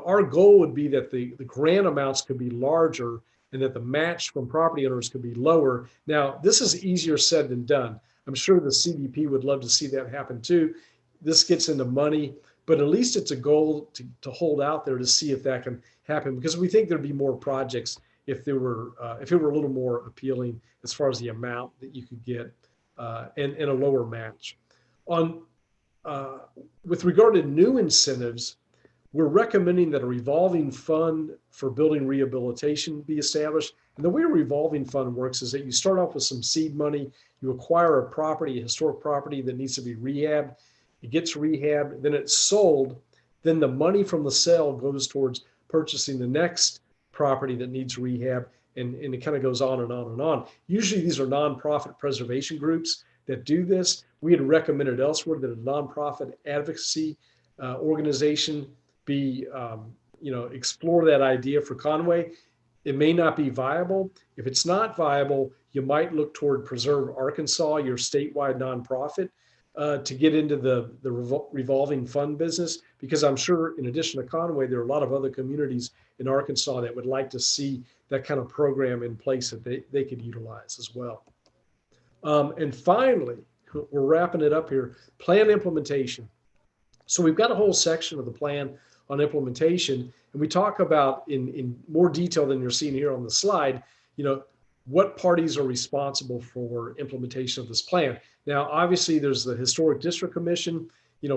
Speaker 3: our goal would be that the grant amounts could be larger and that the match from property owners could be lower. Now, this is easier said than done. I'm sure the CDP would love to see that happen too. This gets into money, but at least it's a goal to hold out there to see if that can happen, because we think there'd be more projects if it were a little more appealing as far as the amount that you could get and a lower match. With regard to new incentives, we're recommending that a revolving fund for building rehabilitation be established. And the way a revolving fund works is that you start off with some seed money, you acquire a property, a historic property that needs to be rehabbed, it gets rehabbed, then it's sold, then the money from the sale goes towards purchasing the next property that needs rehab, and it kind of goes on and on and on. Usually these are nonprofit preservation groups that do this. We had recommended elsewhere that a nonprofit advocacy organization be, explore that idea for Conway. It may not be viable. If it's not viable, you might look toward Preserve Arkansas, your statewide nonprofit, to get into the revolving fund business, because I'm sure in addition to Conway, there are a lot of other communities in Arkansas that would like to see that kind of program in place that they could utilize as well. And finally, we're wrapping it up here, plan implementation. So we've got a whole section of the plan on implementation, and we talk about in more detail than you're seeing here on the slide, what parties are responsible for implementation of this plan. Now, obviously, there's the Historic District Commission,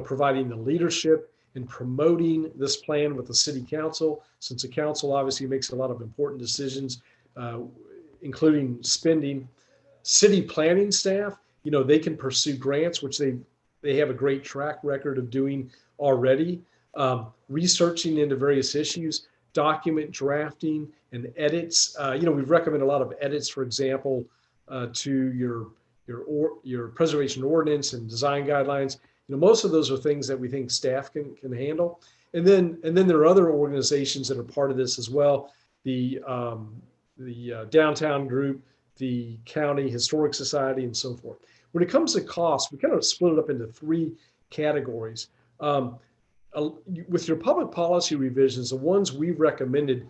Speaker 3: providing the leadership and promoting this plan with the City Council, since the council obviously makes a lot of important decisions, including spending. City planning staff, they can pursue grants, which they have a great track record of doing already, researching into various issues, document drafting and edits. We've recommended a lot of edits, for example, to your preservation ordinance and design guidelines. Most of those are things that we think staff can handle. And then there are other organizations that are part of this as well. The downtown group, the county historic society, and so forth. When it comes to cost, we kind of split it up into three categories. With your public policy revisions, the ones we've recommended,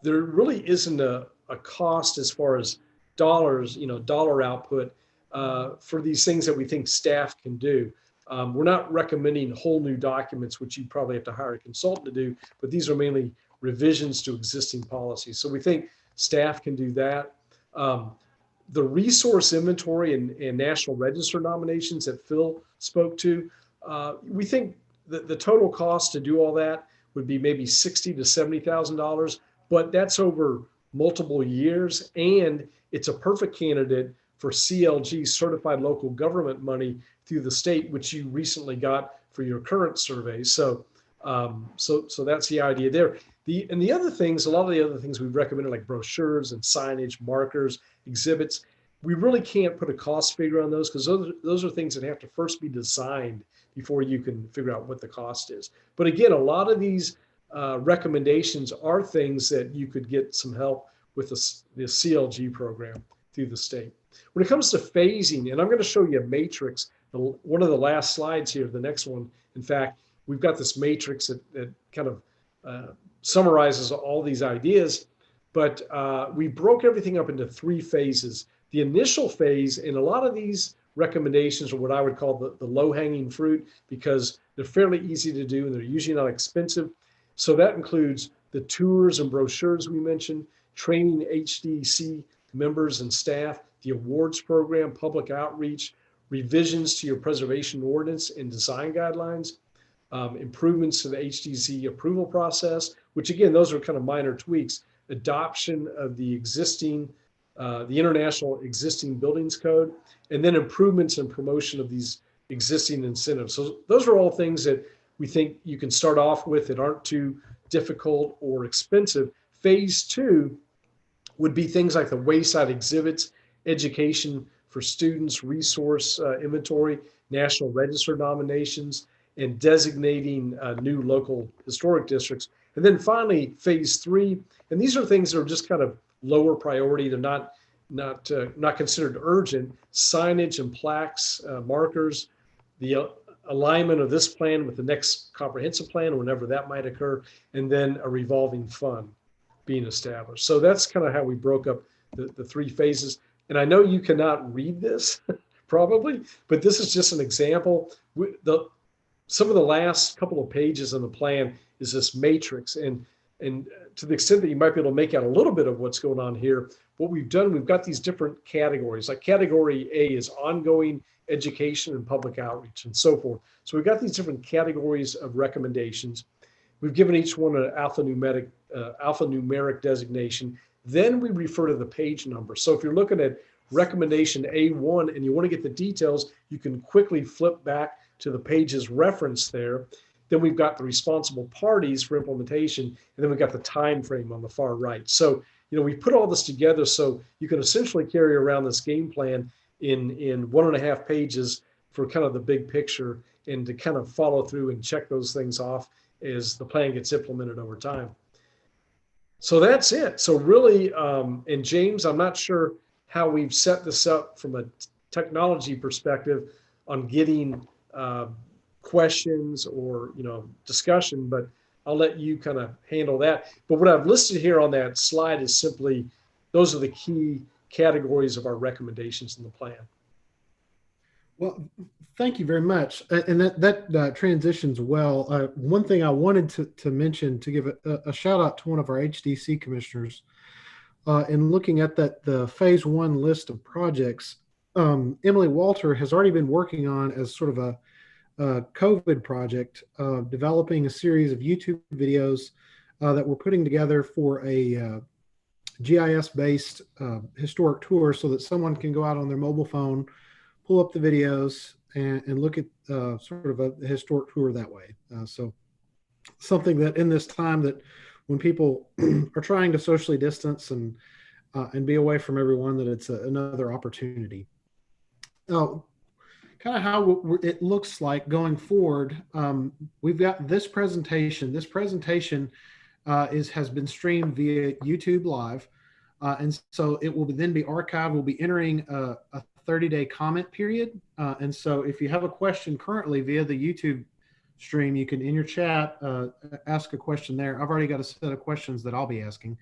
Speaker 3: there really isn't a cost as far as dollars, dollar output for these things that we think staff can do. We're not recommending whole new documents, which you probably have to hire a consultant to do, but these are mainly revisions to existing policies. So we think staff can do that. The resource inventory and National Register nominations that Phil spoke to, we think the total cost to do all that would be maybe $60,000 to $70,000, but that's over multiple years, and it's a perfect candidate for CLG, Certified Local Government money through the state, which you recently got for your current survey. So that's the idea there. The other things, a lot of the other things we've recommended, like brochures and signage, markers, exhibits, we really can't put a cost figure on those, because those are things that have to first be designed before you can figure out what the cost is. But again, a lot of these recommendations are things that you could get some help with the CLG program through the state. When it comes to phasing, and I'm going to show you a matrix, one of the last slides here, the next one, in fact, we've got this matrix that kind of summarizes all these ideas, but we broke everything up into three phases. The initial phase, and a lot of these recommendations are what I would call the low-hanging fruit, because they're fairly easy to do and they're usually not expensive. So that includes the tours and brochures we mentioned, training HDC members and staff, the awards program, public outreach, revisions to your preservation ordinance and design guidelines, improvements to the HDC approval process, which again, those are kind of minor tweaks, adoption of the existing, the international existing buildings code, and then improvements and promotion of these existing incentives. So those are all things that we think you can start off with that aren't too difficult or expensive. Phase two would be things like the wayside exhibits, education for students, resource inventory, National Register nominations, and designating new local historic districts. And then finally, phase three, and these are things that are just kind of lower priority. They're not not considered urgent, signage and plaques, markers, the alignment of this plan with the next comprehensive plan, whenever that might occur, and then a revolving fund being established. So that's kind of how we broke up the three phases. And I know you cannot read this probably, but this is just an example. Some of the last couple of pages in the plan is this matrix. And to the extent that you might be able to make out a little bit of what's going on here, what we've done, we've got these different categories. Like category A is ongoing education and public outreach and so forth. So we've got these different categories of recommendations. We've given each one an alphanumeric designation. Then we refer to the page number. So if you're looking at recommendation A1 and you want to get the details, you can quickly flip back to the page's reference there. Then we've got the responsible parties for implementation, and then we've got the time frame on the far right. So, we put all this together so you can essentially carry around this game plan in 1.5 pages for kind of the big picture, and to kind of follow through and check those things off as the plan gets implemented over time. So that's it. So really, and James, I'm not sure how we've set this up from a technology perspective on getting questions or discussion, but I'll let you kind of handle that. But what I've listed here on that slide is simply those are the key categories of our recommendations in the plan.
Speaker 2: Well, thank you very much. And that transitions well. One thing I wanted to mention, to give a shout out to one of our HDC commissioners, in looking at the phase 1 list of projects, Emily Walter has already been working on, as sort of a COVID project, developing a series of YouTube videos that we're putting together for a GIS-based historic tour, so that someone can go out on their mobile phone, pull up the videos, and look at sort of a historic tour that way. So something that in this time, that when people are trying to socially distance and be away from everyone, that it's another opportunity. Now, kind of how it looks like going forward, we've got this presentation. This presentation has been streamed via YouTube Live, and so it will then be archived. We'll be entering a 30-day comment period, and so if you have a question currently via the YouTube stream, you can, in your chat, ask a question there. I've already got a set of questions that I'll be asking.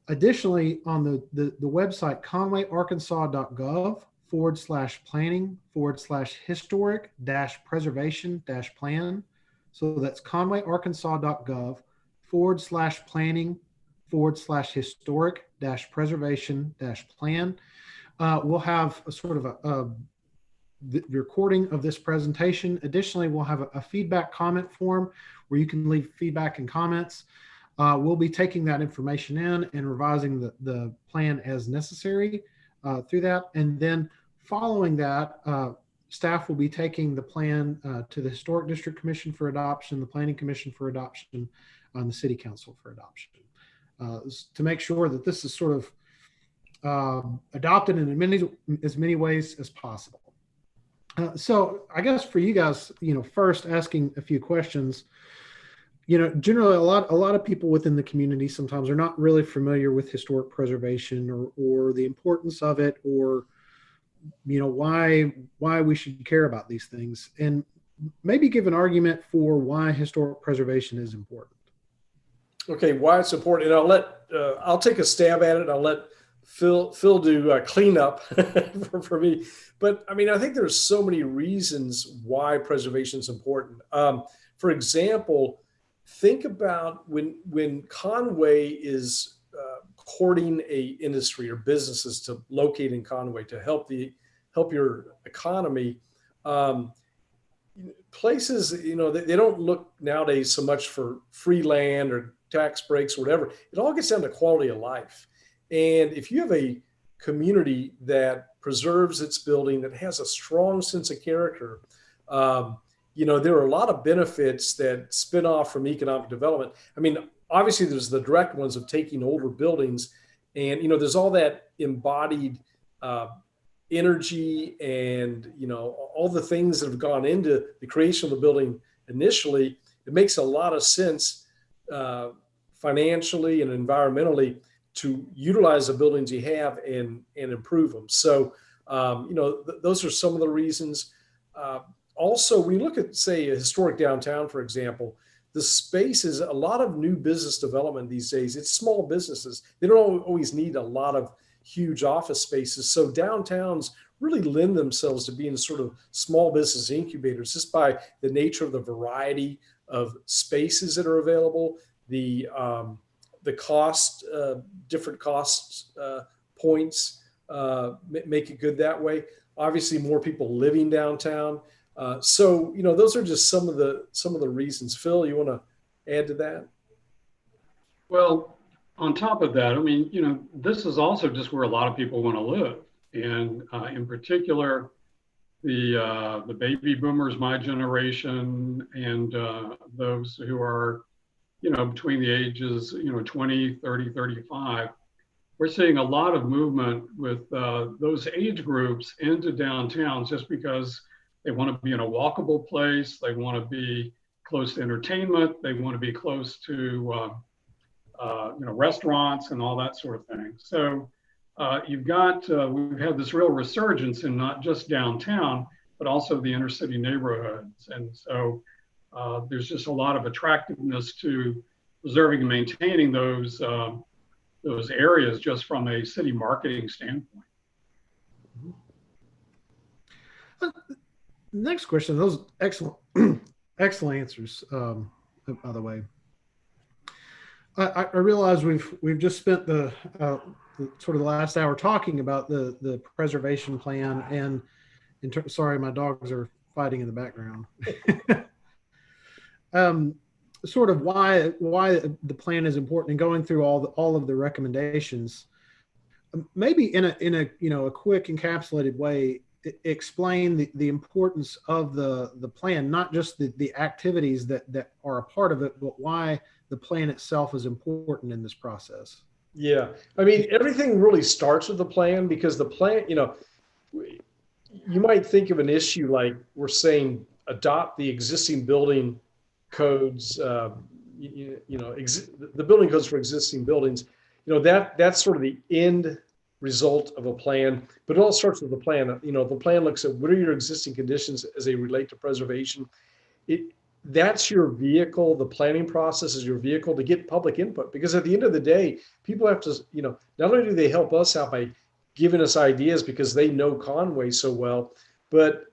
Speaker 2: Additionally, on the website conwayarkansas.gov/planning/historic-preservation-plan. So that's conwayarkansas.gov/planning/historic-preservation-plan. We'll have a sort of the recording of this presentation. Additionally, we'll have a feedback comment form where you can leave feedback and comments. We'll be taking that information in and revising the plan as necessary through that. And then following that, staff will be taking the plan to the Historic District Commission for adoption, the Planning Commission for adoption, and the City Council for adoption, to make sure that this is sort of adopted in as many ways as possible. So I guess for you guys, first asking a few questions. Generally a lot of people within the community sometimes are not really familiar with historic preservation or the importance of it, or why we should care about these things, and maybe give an argument for why historic preservation is important.
Speaker 3: Okay, why it's important, and I'll take a stab at it. I'll let Phil do cleanup for me. But I mean, I think there's so many reasons why preservation is important. For example, think about when Conway is courting a industry or businesses to locate in Conway to help your economy. Places, they don't look nowadays so much for free land or tax breaks or whatever. It all gets down to quality of life. And if you have a community that preserves its building, that has a strong sense of character, there are a lot of benefits that spin off from economic development. I mean, obviously there's the direct ones of taking older buildings, and, there's all that embodied energy and, all the things that have gone into the creation of the building initially. It makes a lot of sense financially and environmentally to utilize the buildings you have and improve them. So, those are some of the reasons. Also, when you look at, say, a historic downtown, for example, the space is a lot of new business development these days. It's small businesses. They don't always need a lot of huge office spaces. So downtowns really lend themselves to being sort of small business incubators just by the nature of the variety of spaces that are available, the cost, different cost points make it good that way. Obviously, more people living downtown. So those are just some of the reasons. Phil, you want to add to that?
Speaker 4: Well, on top of that, I mean, this is also just where a lot of people want to live, and in particular, the baby boomers, my generation, and those who are, between the ages, 20, 30, 35. We're seeing a lot of movement with those age groups into downtowns just because they want to be in a walkable place. They want to be close to entertainment. They want to be close to restaurants and all that sort of thing. So we've had this real resurgence in not just downtown, but also the inner city neighborhoods. And so there's just a lot of attractiveness to preserving and maintaining those areas just from a city marketing standpoint.
Speaker 2: Next question. Those excellent, excellent answers. By the way, I realize we've just spent the sort of the last hour talking about the preservation plan, and sorry, my dogs are fighting in the background. Sort of why the plan is important and going through all of the recommendations. Maybe in a quick encapsulated way, explain the importance of the plan, not just the activities that are a part of it, but why the plan itself is important in this process.
Speaker 3: Yeah. I mean, everything really starts with the plan, because the plan, you might think of an issue like we're saying, adopt the existing building codes, the building codes for existing buildings. That's sort of the end result of a plan, but it all starts with the plan. The plan looks at what are your existing conditions as they relate to preservation. That's your vehicle. The planning process is your vehicle to get public input, because at the end of the day, people have to, not only do they help us out by giving us ideas because they know Conway so well, but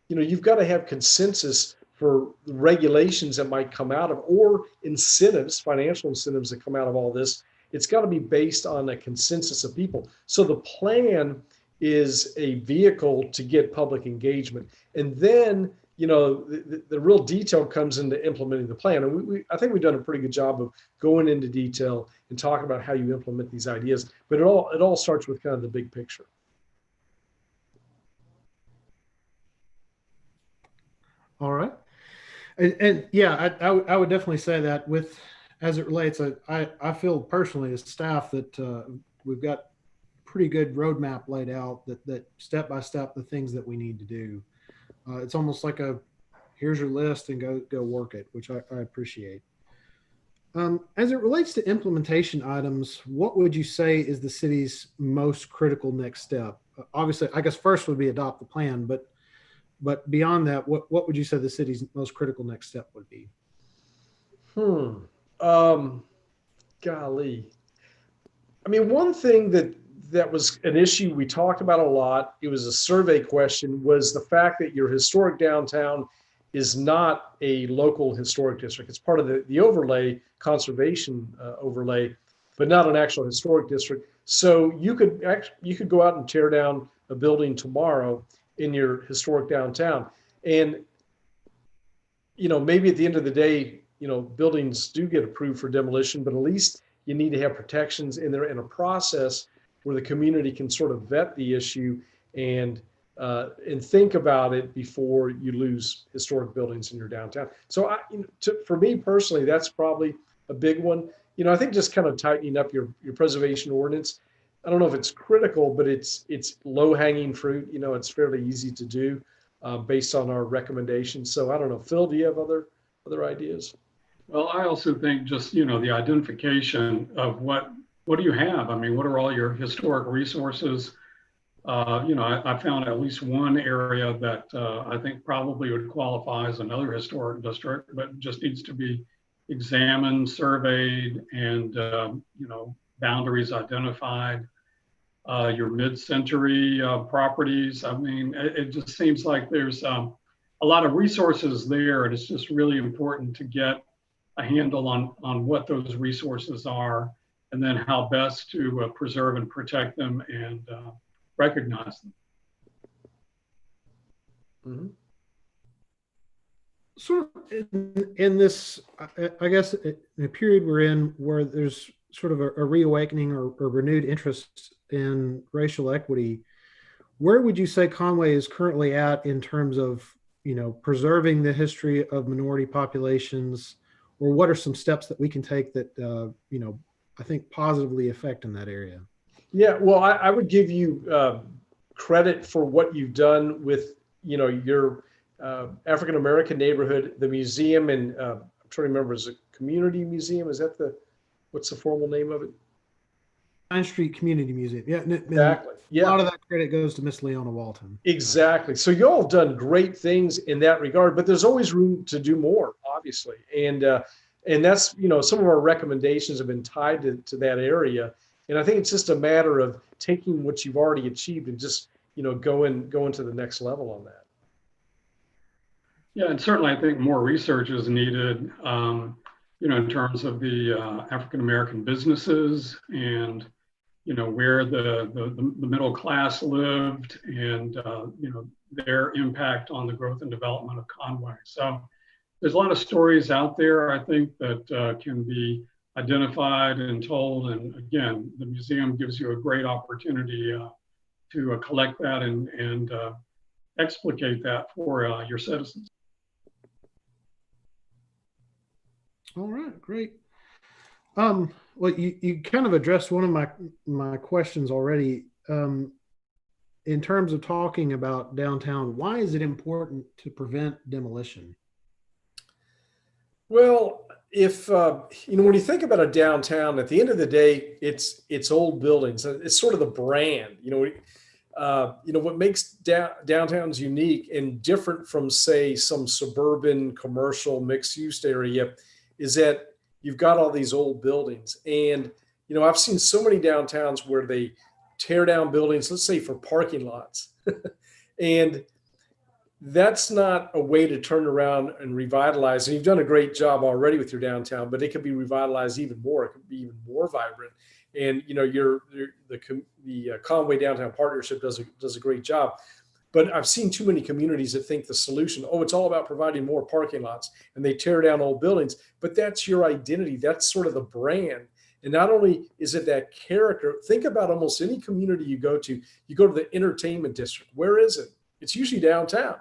Speaker 3: you've got to have consensus for regulations that might come out of, or incentives, financial incentives that come out of all this. It's got to be based on a consensus of people. So the plan is a vehicle to get public engagement. And then, the real detail comes into implementing the plan. And I think we've done a pretty good job of going into detail and talking about how you implement these ideas. But it all starts with kind of the big picture.
Speaker 2: All right. And yeah, I would definitely say that as it relates, I feel personally as staff that we've got pretty good roadmap laid out that step by step the things that we need to do. It's almost like here's your list and go work it, which I appreciate. As it relates to implementation items, what would you say is the city's most critical next step? Obviously, I guess first would be adopt the plan, but beyond that, what would you say the city's most critical next step would be?
Speaker 3: Golly. I mean, one thing that was an issue we talked about a lot, it was a survey question, was the fact that your historic downtown is not a local historic district. It's part of the overlay, conservation overlay, but not an actual historic district. So you could go out and tear down a building tomorrow in your historic downtown. And, maybe at the end of the day, buildings do get approved for demolition, but at least you need to have protections in there in a process where the community can sort of vet the issue and think about it before you lose historic buildings in your downtown. So for me personally, that's probably a big one. I think just kind of tightening up your preservation ordinance. I don't know if it's critical, but it's low hanging fruit. It's fairly easy to do based on our recommendations. So I don't know, Phil, do you have other ideas?
Speaker 4: Well, I also think just, the identification of what what do you have? I mean, what are all your historic resources? I found at least one area that I think probably would qualify as another historic district, but just needs to be examined, surveyed, and boundaries identified. Your mid-century properties. I mean, it just seems like there's a lot of resources there, and it's just really important to get a handle on what those resources are, and then how best to preserve and protect them and recognize them.
Speaker 2: Mm-hmm. Sort of in this, I guess, in a period we're in where there's sort of a reawakening or renewed interest in racial equity, where would you say Conway is currently at in terms of, preserving the history of minority populations, or what are some steps that we can take that, I think positively affect in that area?
Speaker 3: Yeah, well, I would give you credit for what you've done with, your African American neighborhood, the museum, and I'm trying to remember, is it community museum? Is that what's the formal name of it?
Speaker 2: Pine Street Community Museum. Yeah,
Speaker 3: Exactly. Yeah.
Speaker 2: A lot of that credit goes to Miss Leona Walton.
Speaker 3: Exactly. So y'all have done great things in that regard, but there's always room to do more, obviously. And that's, some of our recommendations have been tied to that area. And I think it's just a matter of taking what you've already achieved and just, going to the next level on that.
Speaker 4: Yeah, and certainly I think more research is needed, in terms of the African American businesses and, where the middle class lived and, their impact on the growth and development of Conway. So there's a lot of stories out there, I think, that can be identified and told. And again, the museum gives you a great opportunity to collect that and explicate that for your citizens.
Speaker 2: All right, great. Well, you kind of addressed one of my questions already. In terms of talking about downtown, why is it important to prevent demolition?
Speaker 3: Well, if when you think about a downtown, at the end of the day, it's old buildings. It's sort of the brand. What makes downtowns unique and different from, say, some suburban commercial mixed use area is that you've got all these old buildings. And, I've seen so many downtowns where they tear down buildings, let's say for parking lots. And that's not a way to turn around and revitalize. And you've done a great job already with your downtown, but it could be revitalized even more. It could be even more vibrant. And, the Conway Downtown Partnership does a great job. But I've seen too many communities that think the solution, it's all about providing more parking lots, and they tear down old buildings. But that's your identity. That's sort of the brand. And not only is it that character, think about almost any community you go to the entertainment district. Where is it? It's usually downtown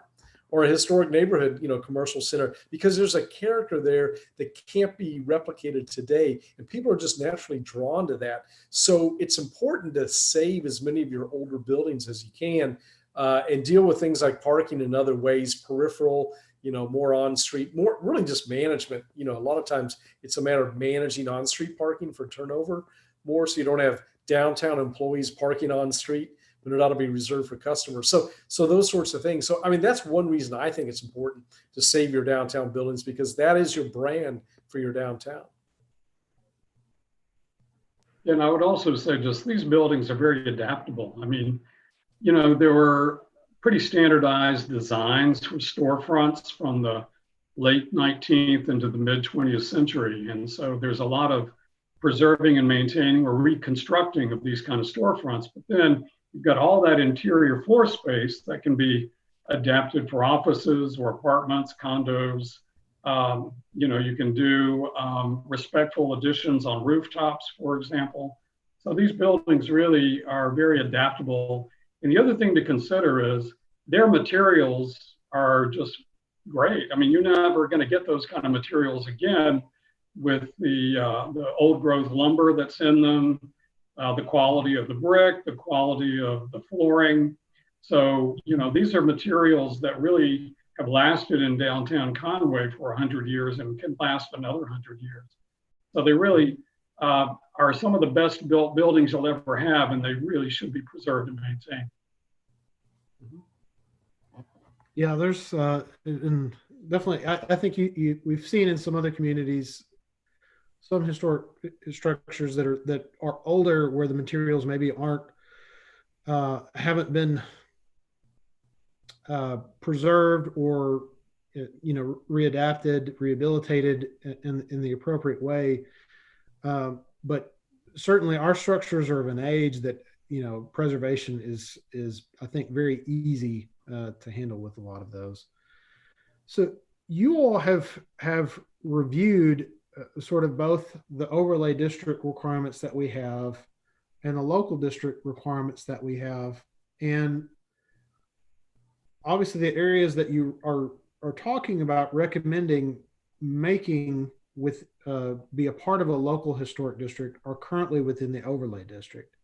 Speaker 3: or a historic neighborhood, commercial center, because there's a character there that can't be replicated today. And people are just naturally drawn to that. So it's important to save as many of your older buildings as you can. And deal with things like parking in other ways, peripheral, more on-street, more really just management. A lot of times it's a matter of managing on-street parking for turnover more, so you don't have downtown employees parking on-street when it ought to be reserved for customers. So those sorts of things. So, I mean, that's one reason I think it's important to save your downtown buildings, because that is your brand for your downtown.
Speaker 4: And I would also say just these buildings are very adaptable. I mean, there were pretty standardized designs for storefronts from the late 19th into the mid 20th century. And so there's a lot of preserving and maintaining or reconstructing of these kind of storefronts. But then you've got all that interior floor space that can be adapted for offices or apartments, condos. You can do respectful additions on rooftops, for example. So these buildings really are very adaptable. And the other thing to consider is their materials are just great. I mean, you're never going to get those kind of materials again with the old growth lumber that's in them, the quality of the brick, the quality of the flooring. So, these are materials that really have lasted in downtown Conway for 100 years and can last another 100 years. So they really are some of the best built buildings you'll ever have, and they really should be preserved and maintained.
Speaker 2: Yeah, there's and definitely. I think we've seen in some other communities some historic structures that are older, where the materials maybe aren't haven't been preserved or readapted, rehabilitated in the appropriate way. But certainly, our structures are of an age that preservation is I think very easy to handle with a lot of those. So you all have reviewed sort of both the overlay district requirements that we have and the local district requirements that we have, and obviously the areas that you are talking about recommending making with be a part of a local historic district are currently within the overlay district.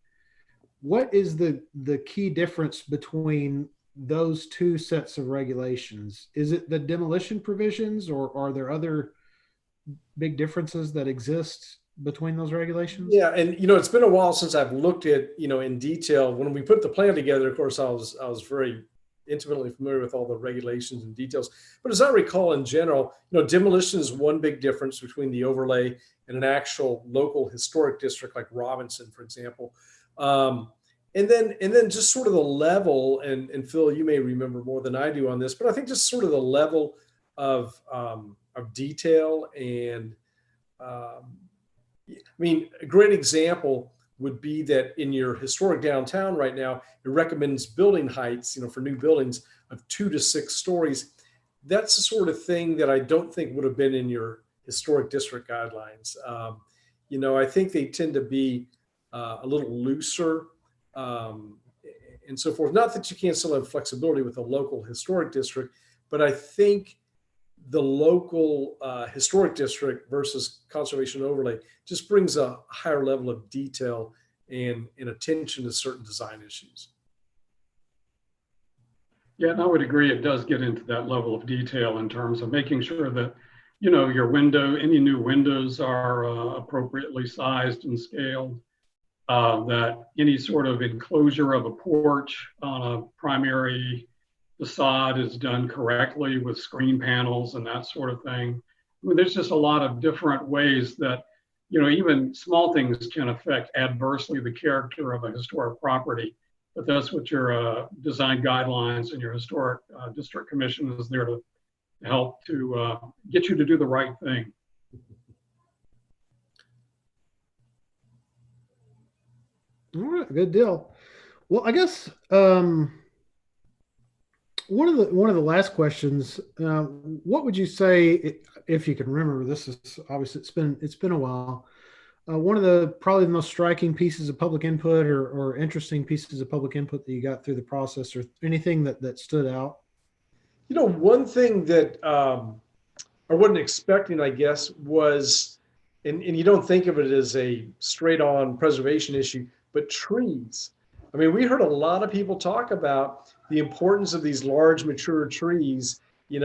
Speaker 2: What is the key difference between those two sets of regulations? Is it the demolition provisions, or are there other big differences that exist between those regulations?
Speaker 3: Yeah, and it's been a while since I've looked at in detail. When we put the plan together, of course, I was very intimately familiar with all the regulations and details. But as I recall, in general, demolition is one big difference between the overlay and an actual local historic district like Robinson, for example. And then just sort of the level, and Phil, you may remember more than I do on this, but I think just sort of the level of detail. And a great example would be that in your historic downtown right now, it recommends building heights, for new buildings of 2 to 6 stories. That's the sort of thing that I don't think would have been in your historic district guidelines. I think they tend to be a little looser and so forth. Not that you can't still have flexibility with a local historic district, but I think the local historic district versus conservation overlay just brings a higher level of detail and attention to certain design issues.
Speaker 4: Yeah, and I would agree. It does get into that level of detail in terms of making sure that, any new windows are appropriately sized and scaled, that any sort of enclosure of a porch on a primary facade is done correctly with screen panels and that sort of thing. There's just a lot of different ways that, even small things can affect adversely the character of a historic property. But that's what your design guidelines and your historic district commission is there to help to get you to do the right thing.
Speaker 2: All right, good deal. Well, I guess one of the last questions. What would you say, if you can remember? This is obviously it's been a while. One of the probably the most striking pieces of public input or interesting pieces of public input that you got through the process, or anything that stood out?
Speaker 3: One thing that I wasn't expecting, I guess, was, and you don't think of it as a straight on preservation issue, but trees. We heard a lot of people talk about the importance of these large mature trees, in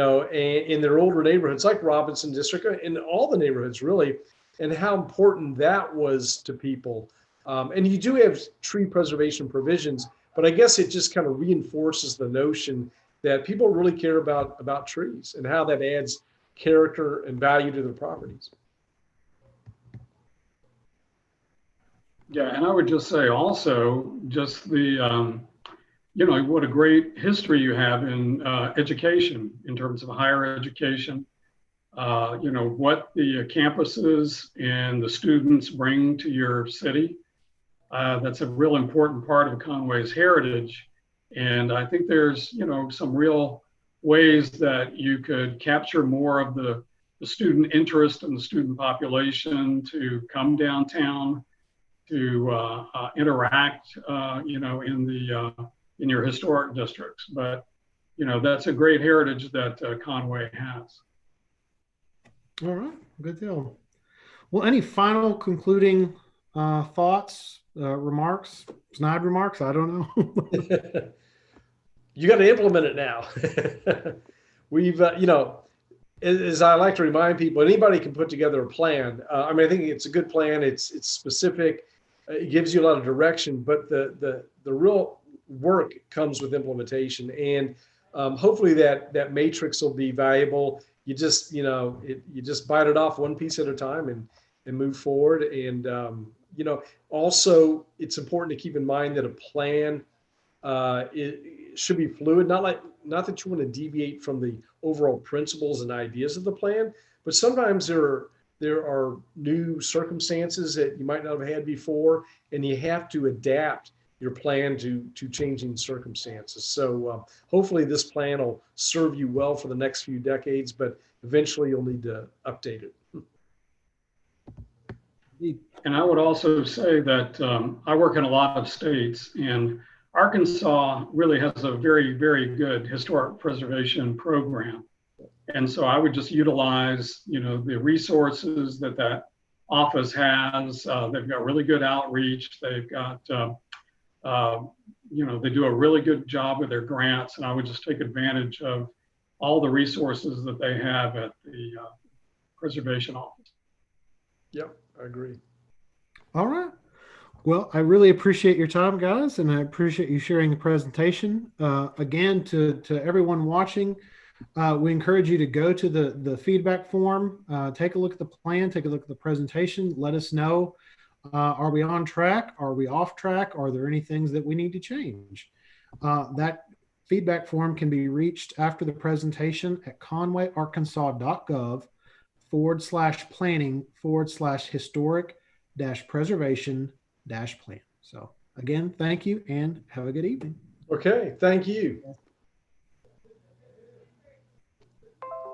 Speaker 3: their older neighborhoods like Robinson District, in all the neighborhoods really, and how important that was to people. And you do have tree preservation provisions, but I guess it just kind of reinforces the notion that people really care about trees and how that adds character and value to their properties.
Speaker 4: Yeah, and I would just say also just the, what a great history you have in education in terms of higher education. What the campuses and the students bring to your city. That's a real important part of Conway's heritage. And I think there's, some real ways that you could capture more of the student interest and the student population to come downtown, to interact, in your historic districts. But, that's a great heritage that Conway has.
Speaker 2: All right, good deal. Well, any final concluding thoughts, remarks, snide remarks? I don't know.
Speaker 3: You got to implement it now. We've, as I like to remind people, anybody can put together a plan. I mean, I think it's a good plan. It's specific. It gives you a lot of direction, but the real work comes with implementation. And hopefully that matrix will be valuable. You just, you just bite it off one piece at a time and move forward. And, also it's important to keep in mind that a plan, it should be fluid, not that you want to deviate from the overall principles and ideas of the plan, but sometimes there are new circumstances that you might not have had before, and you have to adapt your plan to changing circumstances. So hopefully this plan will serve you well for the next few decades, but eventually you'll need to update it.
Speaker 4: And I would also say that I work in a lot of states, and Arkansas really has a very, very good historic preservation program. And so I would just utilize, the resources that office has. They've got really good outreach. They've got, they do a really good job with their grants. And I would just take advantage of all the resources that they have at the preservation office.
Speaker 3: Yep, I agree.
Speaker 2: All right. Well, I really appreciate your time, guys, and I appreciate you sharing the presentation. Again, to everyone watching, we encourage you to go to the feedback form, take a look at the plan, take a look at the presentation, let us know, are we on track? Are we off track? Are there any things that we need to change? That feedback form can be reached after the presentation at conwayarkansas.gov/planning/historic-preservation-plan. So again, thank you and have a good evening.
Speaker 3: Okay, thank you.